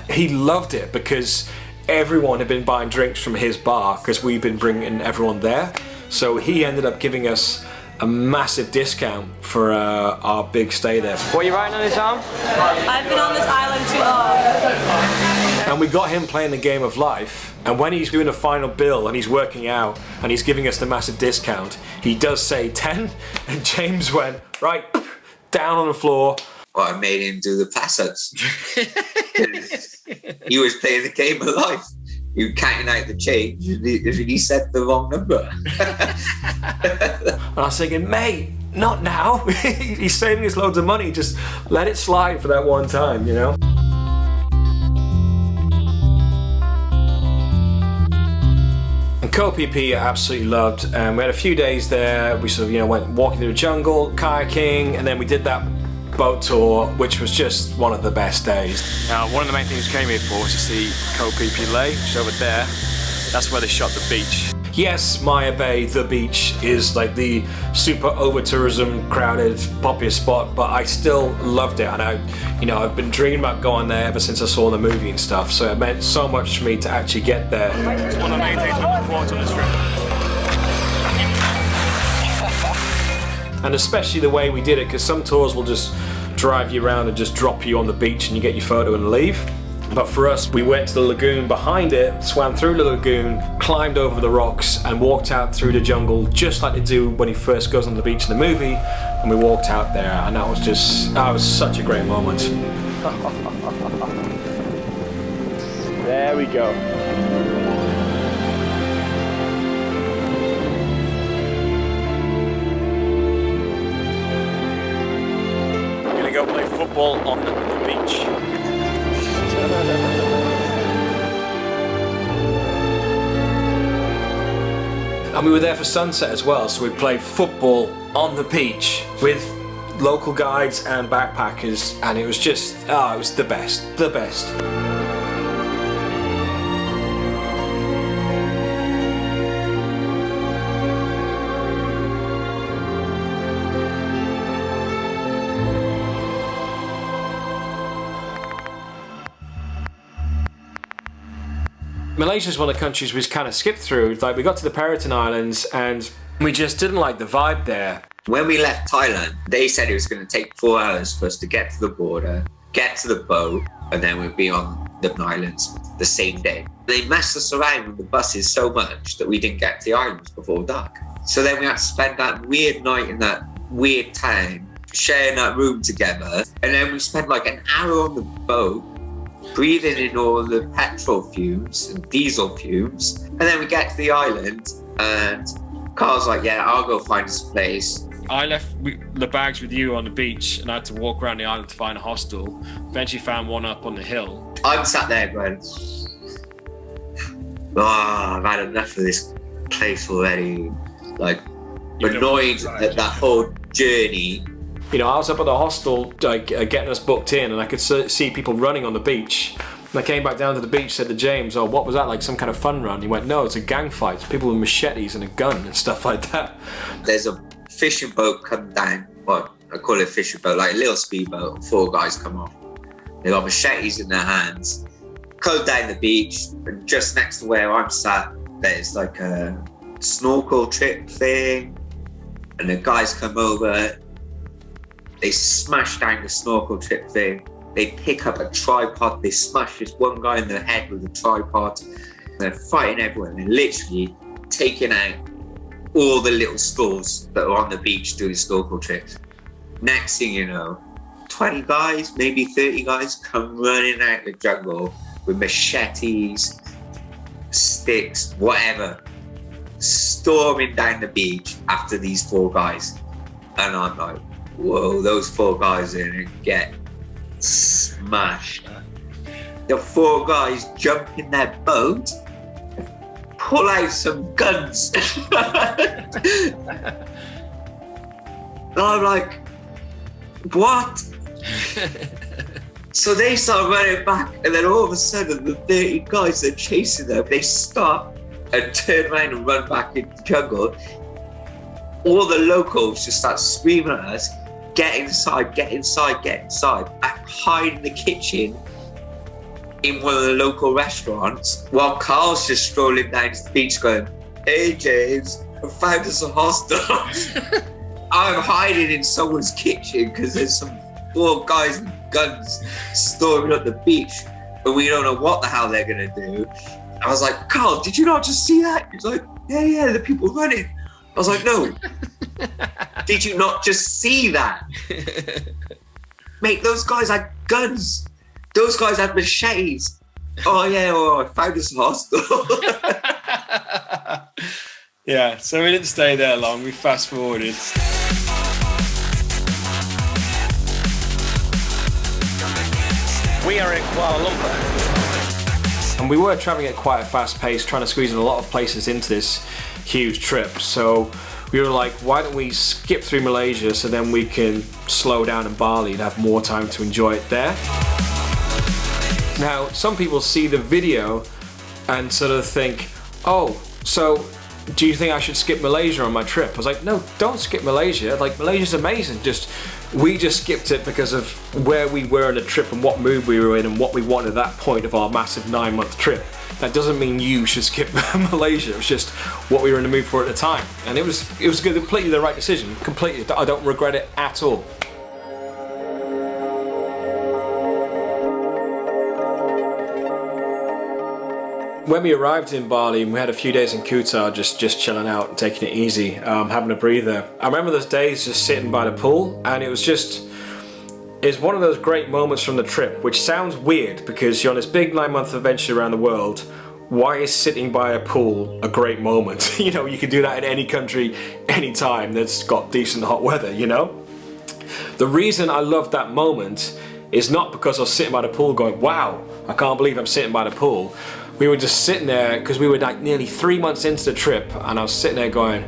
He loved it because everyone had been buying drinks from his bar because we've been bringing everyone there. So he ended up giving us a massive discount for our big stay there. What are you writing on this arm? I've been on this island too long. And we got him playing the game of life, and when he's doing a final bill and he's working out and he's giving us the massive discount, he does say 10, and James went, right, down on the floor. Well, I made him do the pass-ups. He was playing the game of life. He was counting out the change and he said the wrong number. And I was thinking, mate, not now. He's saving us loads of money, just let it slide for that one time, you know? And Koh Phi Phi I absolutely loved. We had a few days there. We sort of, you know, went walking through the jungle, kayaking, and then we did that boat tour, which was just one of the best days. Now, one of the main things we came here for was to see Koh Phi Phi Lay, which is over there. That's where they shot the beach. Yes, Maya Bay, the beach, is like the super over-tourism, crowded, popular spot, but I still loved it, and I've been dreaming about going there ever since I saw the movie and stuff, so it meant so much for me to actually get there. It's one of the main things we've brought on this trip. And especially the way we did it, because some tours will just drive you around and just drop you on the beach and you get your photo and leave. But for us, we went to the lagoon behind it, swam through the lagoon, climbed over the rocks and walked out through the jungle just like they do when he first goes on the beach in the movie. And we walked out there, and that was such a great moment. There we go. Go play football on the beach. And we were there for sunset as well, so we played football on the beach with local guides and backpackers, and it was just, it was the best, the best. Malaysia is one of the countries we kind of skipped through. Like, we got to the Patron Islands and we just didn't like the vibe there. When we left Thailand, they said it was going to take 4 hours for us to get to the border, get to the boat, and then we'd be on the islands the same day. They messed us around with the buses so much that we didn't get to the islands before dark. So then we had to spend that weird night in that weird town, sharing that room together. And then we spent like an hour on the boat, breathing in all the petrol fumes and diesel fumes. And then we get to the island and Karl's like, yeah, I'll go find us a place. I left the bags with you on the beach and I had to walk around the island to find a hostel. Eventually found one up on the hill. I'm sat there going, I've had enough of this place already. Like, annoyed at that whole journey. You know, I was up at the hostel, like, getting us booked in, and I could see people running on the beach. And I came back down to the beach, said to James, oh, what was that, like some kind of fun run? He went, no, it's a gang fight. It's people with machetes and a gun and stuff like that. There's a fishing boat come down, well, I call it a fishing boat, like a little speedboat, 4 guys come off. They got machetes in their hands, go down the beach, and just next to where I'm sat, there's like a snorkel trip thing, and the guys come over, they smash down the snorkel trip thing, they pick up a tripod, they smash this one guy in the head with a tripod, they're fighting everyone, they're literally taking out all the little stores that are on the beach doing snorkel trips. Next thing you know, 20 guys, maybe 30 guys come running out the jungle with machetes, sticks, whatever, storming down the beach after these 4 guys. And I'm like, whoa, those 4 guys are gonna get smashed. The 4 guys jump in their boat, pull out some guns. And I'm like, what? So they start running back, and then all of a sudden the 30 guys that are chasing them, they stop and turn around and run back into the jungle. All the locals just start screaming at us, get inside, get inside, get inside. I hide in the kitchen in one of the local restaurants while Karl's just strolling down to the beach going, hey James, I found us a hostel. I'm hiding in someone's kitchen because there's some 4 guys with guns storming up the beach and we don't know what the hell they're gonna do. I was like, Karl, did you not just see that? He's like, yeah, the people running. I was like, no. Did you not just see that? Mate, those guys had guns. Those guys had machetes. Oh yeah, I found us a hostel. Yeah, so we didn't stay there long. We fast forwarded. We are in Kuala Lumpur. And we were traveling at quite a fast pace, trying to squeeze in a lot of places into this huge trip. So we were like, why don't we skip through Malaysia so then we can slow down in Bali and have more time to enjoy it there. Now, some people see the video and sort of think, oh, so do you think I should skip Malaysia on my trip? I was like, no, don't skip Malaysia. Like, Malaysia's amazing. We just skipped it because of where we were on the trip and what mood we were in and what we wanted at that point of our massive 9-month trip. That doesn't mean you should skip Malaysia. It was just what we were in the mood for at the time. And it was completely the right decision. Completely. I don't regret it at all. When we arrived in Bali, we had a few days in Kuta, just chilling out and taking it easy, having a breather. I remember those days just sitting by the pool, and it's one of those great moments from the trip, which sounds weird because you're on this big 9-month adventure around the world. Why is sitting by a pool a great moment? You know, you can do that in any country, anytime that's got decent hot weather, you know? The reason I loved that moment is not because I was sitting by the pool going, wow, I can't believe I'm sitting by the pool. We were just sitting there because we were like nearly 3 months into the trip, and I was sitting there going,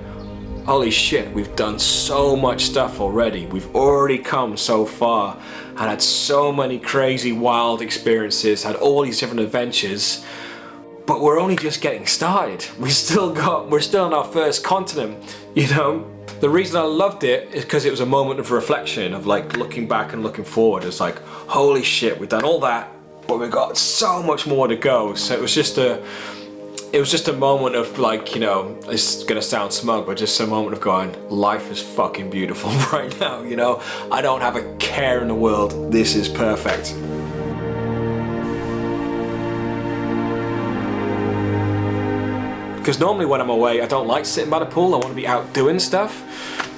holy shit, we've done so much stuff already. We've already come so far and had so many crazy, wild experiences, had all these different adventures, but we're only just getting started. We're still on our first continent, you know? The reason I loved it is because it was a moment of reflection, of like looking back and looking forward. It's like, holy shit, we've done all that, but we've got so much more to go. So it was just a moment of like, you know, it's gonna sound smug, but just a moment of going, life is fucking beautiful right now, you know? I don't have a care in the world. This is perfect. Because normally when I'm away, I don't like sitting by the pool. I want to be out doing stuff.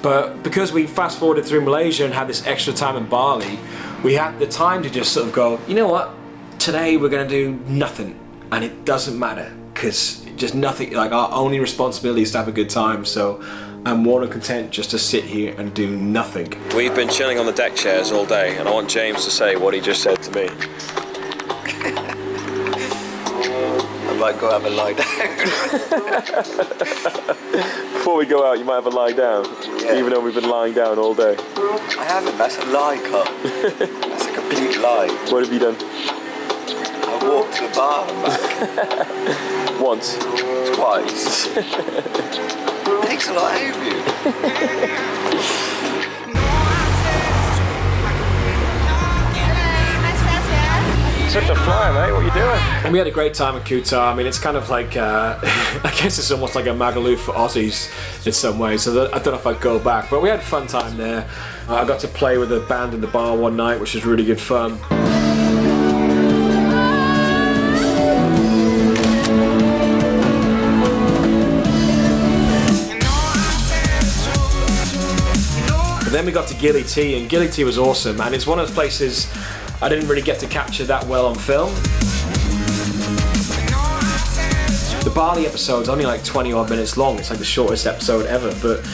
But because we fast forwarded through Malaysia and had this extra time in Bali, we had the time to just sort of go, you know what? Today we're gonna do nothing, and it doesn't matter. Because just nothing, like our only responsibility is to have a good time, so I'm more than content just to sit here and do nothing. We've been chilling on the deck chairs all day, and I want James to say what he just said to me. I might go have a lie down. Before we go out, you might have a lie down, even though we've been lying down all day. I haven't, that's a lie, Karl. That's a complete lie. What have you done? I walked to the bar and back. Once? Twice. It takes a lot out of you. Such a flyer, mate. What are you doing? And we had a great time at Qatar. I mean, it's kind of like, I guess it's almost like a Magaluf for Aussies in some ways. So I don't know if I'd go back, but we had a fun time there. I got to play with a band in the bar one night, which was really good fun. Then we got to Gili T, and Gili T was awesome, and it's one of those places I didn't really get to capture that well on film. The Bali episode's only like 20 odd minutes long. It's like the shortest episode ever, but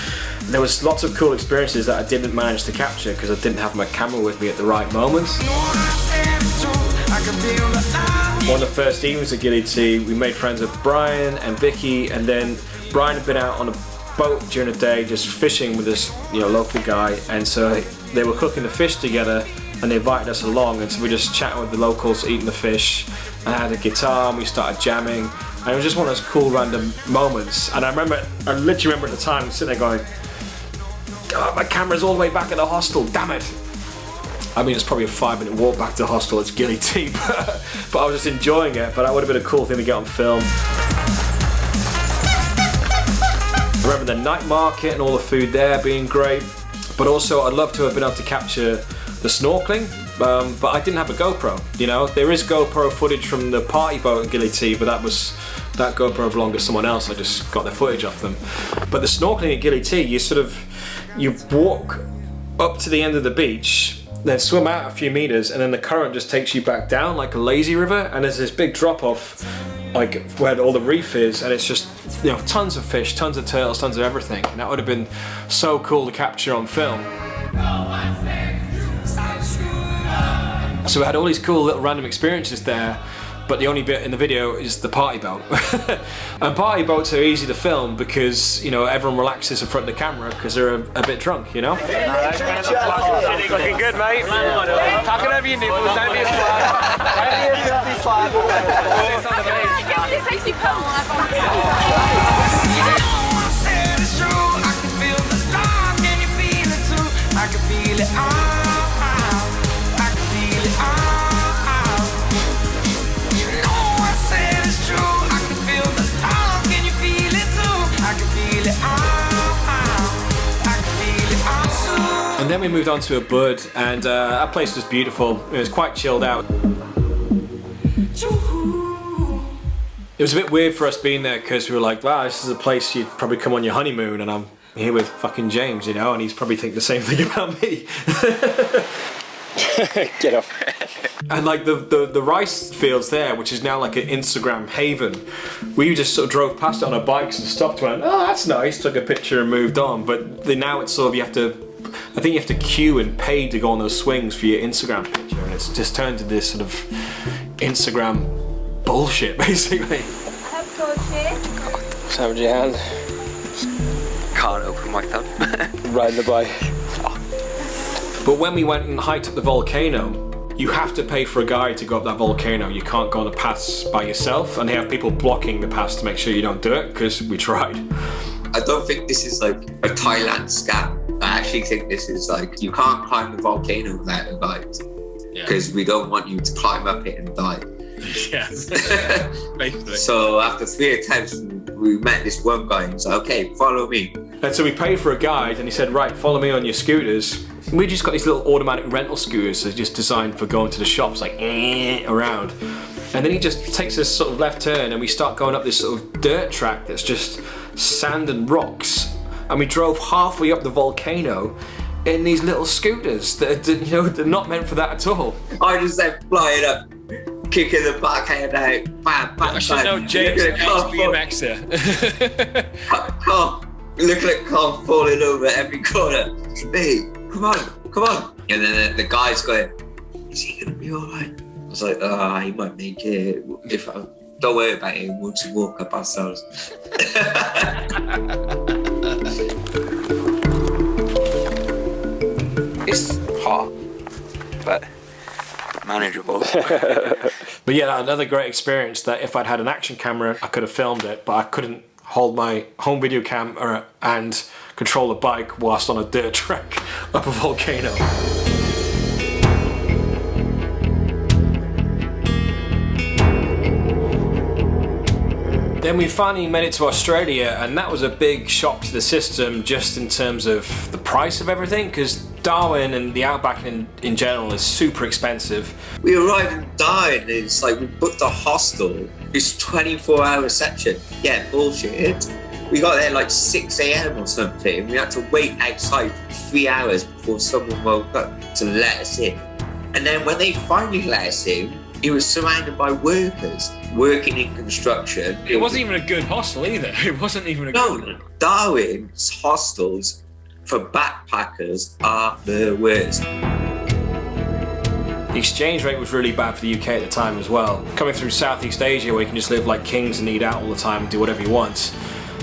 there was lots of cool experiences that I didn't manage to capture because I didn't have my camera with me at the right moments. One of the first evenings at Gili T, we made friends with Brian and Vicky, and then Brian had been out on a boat during the day just fishing with this, you know, local guy, and so they were cooking the fish together and they invited us along, and so we just chatting with the locals, eating the fish, and I had a guitar and we started jamming, and it was just one of those cool random moments. And I literally remember at the time sitting there going, God, my camera's all the way back at the hostel, damn it. I mean, it's probably a 5-minute walk back to the hostel, it's Gili T, but I was just enjoying it. But that would have been a cool thing to get on film. I remember the night market and all the food there being great, but also I'd love to have been able to capture the snorkeling, but I didn't have a GoPro, you know. There is GoPro footage from the party boat in Gili T, but that GoPro belonged to someone else. I just got the footage off them. But the snorkeling at Gili T, you walk up to the end of the beach, then swim out a few meters, and then the current just takes you back down like a lazy river, and there's this big drop off like where all the reef is, and it's just, you know, tons of fish, tons of turtles, tons of everything, and that would have been so cool to capture on film. So we had all these cool little random experiences there, but the only bit in the video is the party boat. And party boats are easy to film because, you know, everyone relaxes in front of the camera because they're a bit drunk, you know? Looking good, mate. Tuck it over your nipples, don't be a flag. Don't be a filthy flag. And then we moved on to a bud, and that place was beautiful. It was quite chilled out. It was a bit weird for us being there because we were like, wow, this is a place you'd probably come on your honeymoon, and I'm here with fucking James, you know, and he's probably think the same thing about me. Get off. And like the rice fields there, which is now like an Instagram haven, we just sort of drove past it on our bikes and stopped and went, oh, that's nice, took a picture and moved on. But now it's sort of, I think you have to queue and pay to go on those swings for your Instagram picture, and it's just turned to this sort of Instagram bullshit, basically. What's happened to your hand? can't open my thumb. Riding the bike. But when we went and hiked up the volcano, you have to pay for a guide to go up that volcano. You can't go on the pass by yourself, and they have people blocking the pass to make sure you don't do it, because we tried. I don't think this is like a Thailand scam. I actually think this is like, you can't climb the volcano without a guide, because we don't want you to climb up it and die. Yeah, basically. So after 3 attempts, we met this one guy and said, okay, follow me. And so we paid for a guide, and he said, right, follow me on your scooters. And we just got these little automatic rental scooters that are just designed for going to the shops, like around. And then he just takes this sort of left turn, and we start going up this sort of dirt track that's just sand and rocks. And we drove halfway up the volcano in these little scooters that are, you know, they're not meant for that at all. I just like flying up, kicking the backhand out, bam, bam, I should know James is BMXer. Carl, looking at Carl falling over every corner. Hey, come on. And then the guy's going, is he gonna be all right? I was like, he might make it. Don't worry about it, we'll just walk up ourselves. It's hot, but manageable. But yeah, another great experience that if I'd had an action camera, I could have filmed it, but I couldn't hold my home video camera and control the bike whilst on a dirt track up a volcano. Then we finally made it to Australia, and that was a big shock to the system just in terms of the price of everything, because Darwin and the outback in general is super expensive. We arrived in Darwin, and it's like we booked a hostel. It's 24-hour section. Yeah, bullshit. We got there like 6 a.m. or something. We had to wait outside for 3 hours before someone woke up to let us in. And then when they finally let us in, it was surrounded by workers working in construction. It wasn't even a good hostel either. It wasn't even a good one. Darwin's hostels for backpackers are the worst. The exchange rate was really bad for the UK at the time as well. Coming through Southeast Asia where you can just live like kings and eat out all the time and do whatever you want.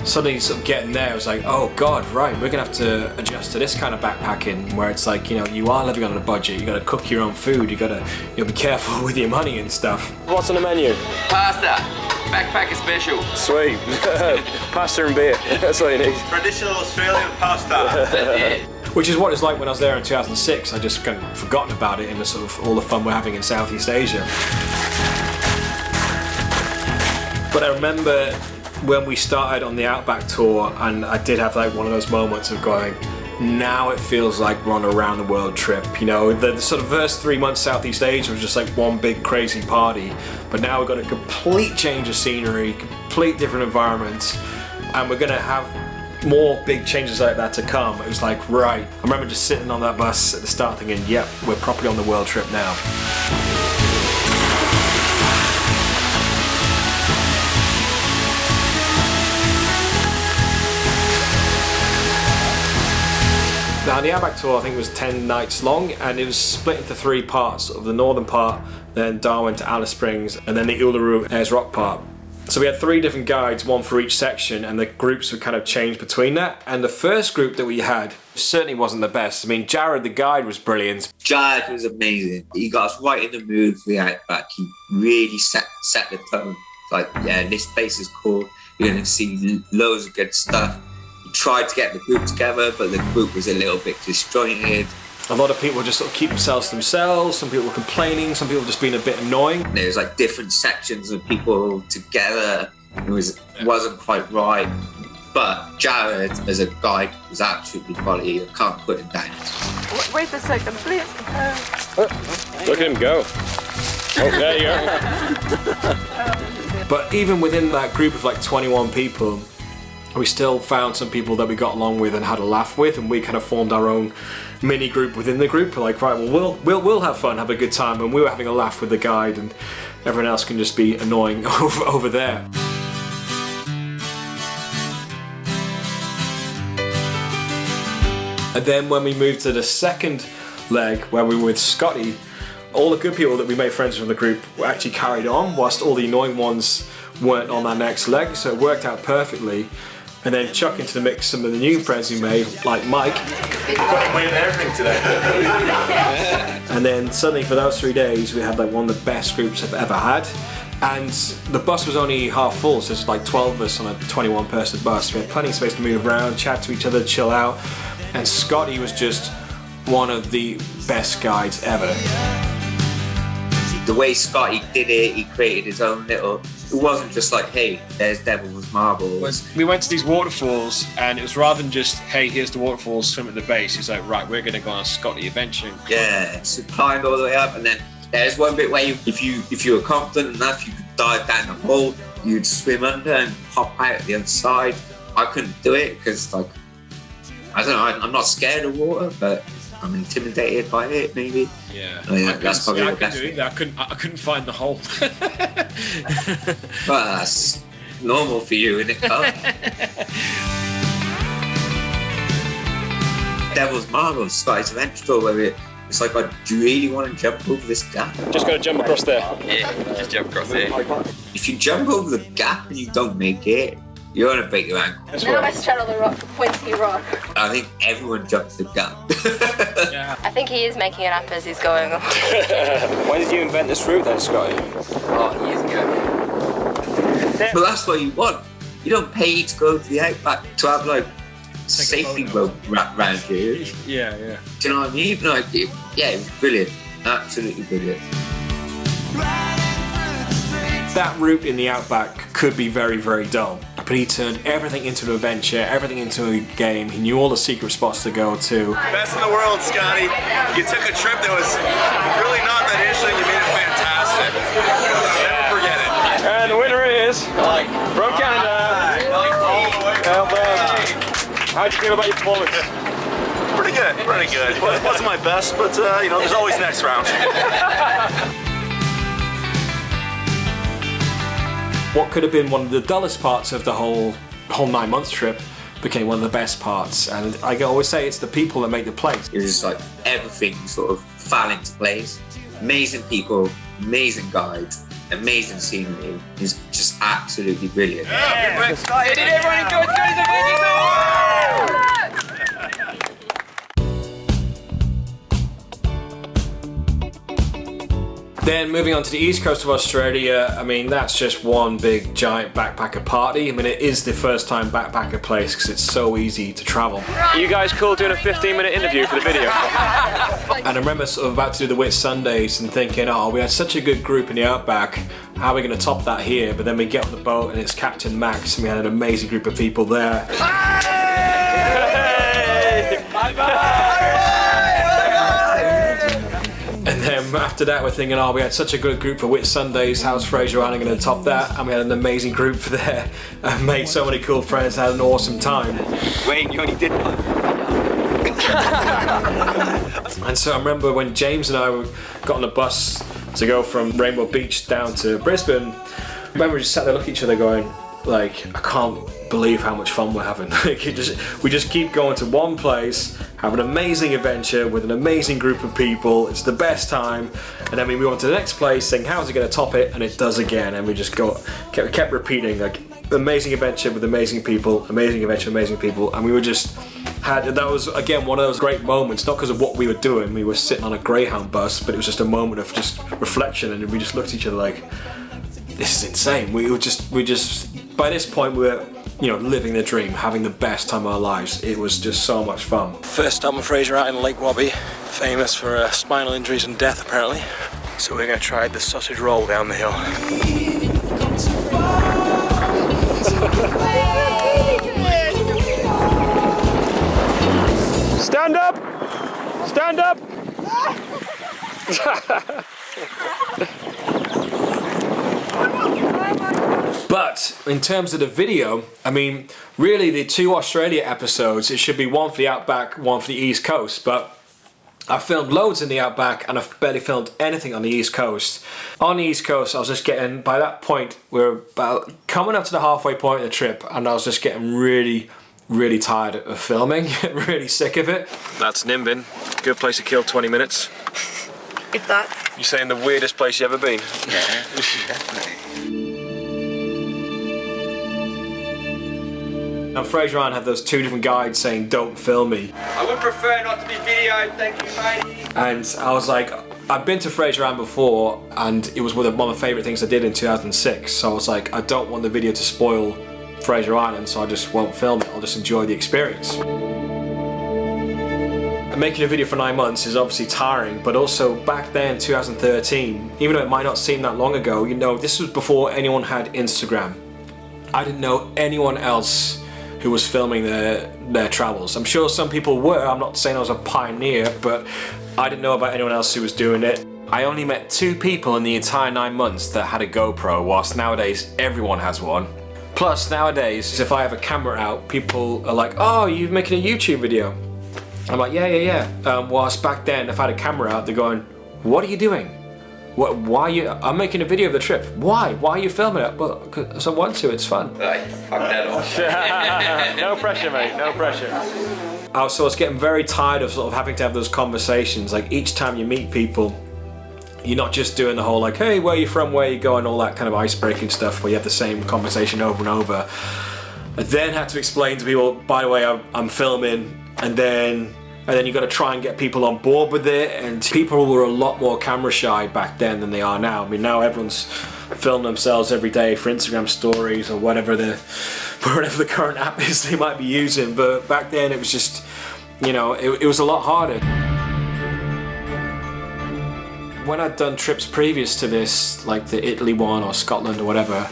Suddenly sort of getting there, it was like, oh God, right, we're gonna have to adjust to this kind of backpacking where it's like, you know, you are living on a budget, you gotta cook your own food, you gotta be careful with your money and stuff. What's on the menu? Pasta. Backpacker special. Sweet. Pasta and beer. That's all you need. Traditional Australian pasta. Which is what it's like when I was there in 2006. I just kind of forgotten about it in the sort of all the fun we're having in Southeast Asia. But I remember when we started on the Outback tour, and I did have like one of those moments of going, now it feels like we're on a round the world trip. You know, the sort of first 3 months Southeast Asia was just like one big crazy party, but now we've got a complete change of scenery, complete different environments, and we're gonna have more big changes like that to come. It was like, right, I remember just sitting on that bus at the start thinking, yep, we're properly on the world trip now. Now the Outback tour I think was 10 nights long, and it was split into 3 parts, of the northern part, then Darwin to Alice Springs, and then the Uluru Ayers Rock part. So we had 3 different guides, one for each section, and the groups would kind of change between that. And the first group that we had certainly wasn't the best. I mean, Jared the guide was brilliant. Jared was amazing. He got us right in the mood for the Outback. He really set the tone. Like, yeah, this place is cool. You're gonna see loads of good stuff. Tried to get the group together, but the group was a little bit disjointed. A lot of people just sort of keep themselves to themselves, some people were complaining, some people just being a bit annoying. There was like different sections of people together. It wasn't quite right. But Jared, as a guide, was absolutely quality. I can't put him down. Wait a second, please. Look at him go. Oh, there you go. But even within that group of like 21 people, we still found some people that we got along with and had a laugh with, and we kind of formed our own mini group within the group. We're like, right, well, we'll have fun, have a good time, and we were having a laugh with the guide, and everyone else can just be annoying over there. And then when we moved to the second leg, where we were with Scotty, all the good people that we made friends with in the group were actually carried on, whilst all the annoying ones weren't on that next leg, so it worked out perfectly. and then chuck into the mix some of the new friends we made, like Mike. Playing everything today. And then suddenly for those 3 days we had like one of the best groups I've ever had. And the bus was only half full, so it's like 12 of us on a 21 person bus. We had plenty of space to move around, chat to each other, chill out. And Scotty was just one of the best guides ever. The way Scotty did it, he created his own little... It wasn't just like, hey, there's Devil's Marbles. We went to these waterfalls, and it was rather than just, hey, here's the waterfalls, swim at the base. It's like, right, we're going to go on a Scotty adventure. Yeah, so climbed all the way up, and then there's one bit where if you were confident enough, you could dive down the hole, you'd swim under and pop out the other side. I couldn't do it because, like, I don't know, I'm not scared of water, but I'm intimidated by it, maybe. Yeah, that's probably the best thing. I couldn't find the hole. Well, that's normal for you, isn't it, Karl? Devil's Marbles, Scotty's Adventure, where it's like, do you really want to jump over this gap? Just got to jump across there. Yeah, just jump across there. If you jump over the gap and you don't make it, you're going to break your ankle. Now I straddle the rock, pointy rock. I think everyone jumps the gap. I think he is making it up as he's going on. When did you invent this route then, Scotty? Oh, years ago. But that's what you want. You don't pay to go to the outback to have like safety rope wrapped around you. Yeah. Do you know what I mean? Like, it was brilliant. Absolutely brilliant. That route in the outback could be very, very dull, but he turned everything into an adventure, everything into a game. He knew all the secret spots to go to. Best in the world, Scotty. You took a trip that was really not that interesting. You made it fantastic. Never forget it. And the winner is from Canada. How'd you feel about your performance? Pretty good. Well, it wasn't my best, but there's always next round. What could have been one of the dullest parts of the whole 9 month trip became one of the best parts, and I always say it's the people that make the place. It was just like everything sort of fell into place. Amazing people, amazing guides, amazing scenery. It's just absolutely brilliant. Yeah. Did everyone enjoy Scotty's Adventure? Then moving on to the east coast of Australia, I mean, that's just one big giant backpacker party. I mean, it is the first time backpacker place because it's so easy to travel. You guys cool doing a 15-minute interview for the video? And I remember sort of about to do the Whit Sundays and thinking, oh, we had such a good group in the outback, how are we going to top that here? But then we get on the boat and it's Captain Max and we had an amazing group of people there. Hey! Bye-bye! And then after that we're thinking, oh, we had such a good group for Whit Sundays, how's Fraser Island going to top that? And we had an amazing group there, made so many cool friends, had an awesome time. Wait, you only did one. And so I remember when James and I got on a bus to go from Rainbow Beach down to Brisbane, I remember we just sat there looking at each other going, like, I can't believe how much fun we're having. We just keep going to one place, have an amazing adventure with an amazing group of people, it's the best time, and then we move on to the next place saying how's it going to top it, and it does again, and we just kept repeating, like, amazing adventure with amazing people, amazing adventure, amazing people, and we were just that was again one of those great moments, not because of what we were doing, we were sitting on a Greyhound bus, but it was just a moment of just reflection, and we just looked at each other like, this is insane. We just by this point we were, living the dream, having the best time of our lives. It was just so much fun. First stop on Fraser Island, Lake Wabi, famous for spinal injuries and death apparently. So we're going to try the sausage roll down the hill. Stand up! Stand up! But in terms of the video, I mean, really the 2 Australia episodes, it should be one for the outback, one for the east coast, but I filmed loads in the outback and I've barely filmed anything on the east coast. On the east coast, I was just getting, by that point, we're about coming up to the halfway point of the trip, and I was just getting really tired of filming, really sick of it. That's Nimbin, good place to kill 20 minutes. If that. You're saying the weirdest place you've ever been? Yeah, definitely. And Fraser Ann had those two different guides saying, don't film me. I would prefer not to be videoed, thank you, matey. And I was like, I've been to Fraser Ann before, and it was one of my favourite things I did in 2006. So I was like, I don't want the video to spoil Fraser Island, so I just won't film it. I'll just enjoy the experience. Making a video for 9 months is obviously tiring, but also back then, 2013, even though it might not seem that long ago, you know, this was before anyone had Instagram. I didn't know anyone else who was filming their travels. I'm sure some people were. I'm not saying I was a pioneer, but I didn't know about anyone else who was doing it. I only met 2 people in the entire 9 months that had a GoPro, whilst nowadays everyone has one. Plus nowadays, if I have a camera out, people are like, oh, you're making a YouTube video. I'm like, yeah. Whilst back then, if I had a camera out, they're going, what are you doing? Why are you? I'm making a video of the trip. Why? Why are you filming it? Well, because I want to, it's fun. Right, fuck that off. No pressure, mate, no pressure. So I was getting very tired of sort of having to have those conversations. Like each time you meet people, you're not just doing the whole like, hey, where are you from, where are you going, all that kind of ice-breaking stuff where you have the same conversation over and over. I then had to explain to people, by the way, I'm filming, and then you got to try and get people on board with it, and people were a lot more camera shy back then than they are now. I mean, now everyone's filming themselves every day for Instagram stories or whatever the current app is they might be using, but back then it was just, you know, it was a lot harder. When I'd done trips previous to this, like the Italy one or Scotland or whatever,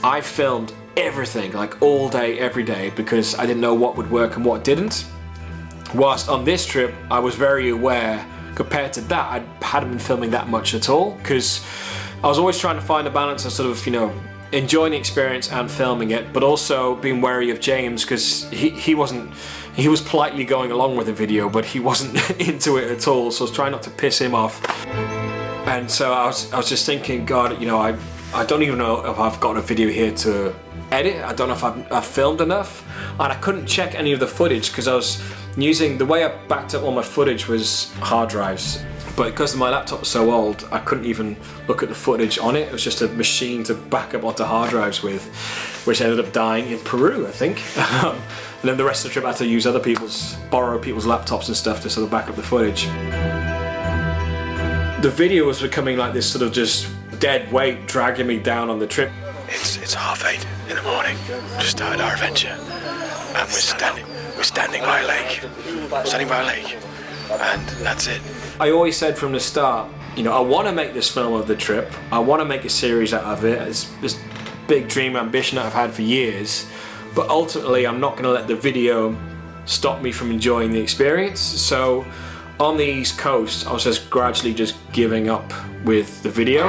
I filmed everything, like all day, every day, because I didn't know what would work and what didn't. Whilst on this trip, I was very aware, compared to that, I hadn't been filming that much at all, because I was always trying to find a balance of sort of, you know, enjoying the experience and filming it, but also being wary of James, because he was politely going along with the video, but he wasn't into it at all, so I was trying not to piss him off. And so I was just thinking, God, you know, I don't even know if I've got a video here to edit. I don't know if I've filmed enough, and I couldn't check any of the footage because I was using, the way I backed up all my footage was hard drives, but because my laptop was so old, I couldn't even look at the footage on it. It was just a machine to back up onto hard drives with, which ended up dying in Peru, I think. And then the rest of the trip I had to use borrow people's laptops and stuff to sort of back up the footage. The video was becoming like this sort of just dead weight dragging me down on the trip. It's 8:30 in the morning. Just started our adventure, and we're standing by a lake. And that's it. I always said from the start, you know, I want to make this film of the trip. I want to make a series out of it. It's this big dream ambition that I've had for years. But ultimately, I'm not going to let the video stop me from enjoying the experience. So on the East Coast, I was just gradually just giving up with the video.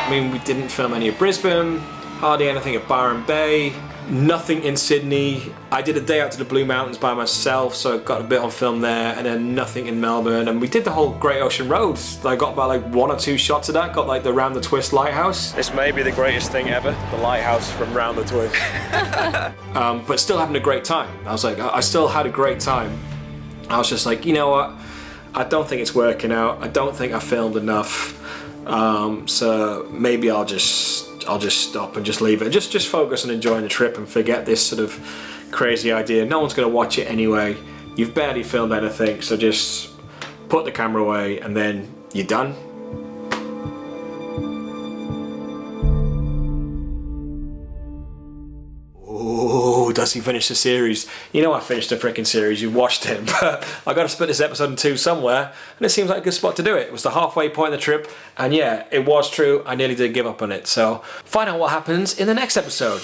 I mean, we didn't film any of Brisbane, hardly anything at Byron Bay, nothing in Sydney. I did a day out to the Blue Mountains by myself, so I got a bit on film there, and then nothing in Melbourne. And we did the whole Great Ocean Road. I got about like 1 or 2 shots of that, got like the Round the Twist lighthouse. This may be the greatest thing ever, the lighthouse from Round the Twist. But still having a great time. I was like, I still had a great time. I was just like, you know what? I don't think it's working out. I don't think I filmed enough. So maybe I'll just stop and just leave it. Just focus on enjoying the trip and forget this sort of crazy idea. No one's going to watch it anyway. You've barely filmed anything, so just put the camera away and then you're done. Oh, does he finish the series? You know I finished the freaking series, you've watched it, but I got to split this episode in 2 somewhere, and it seems like a good spot to do it. It was the halfway point of the trip, and yeah, it was true, I nearly did give up on it, so find out what happens in the next episode.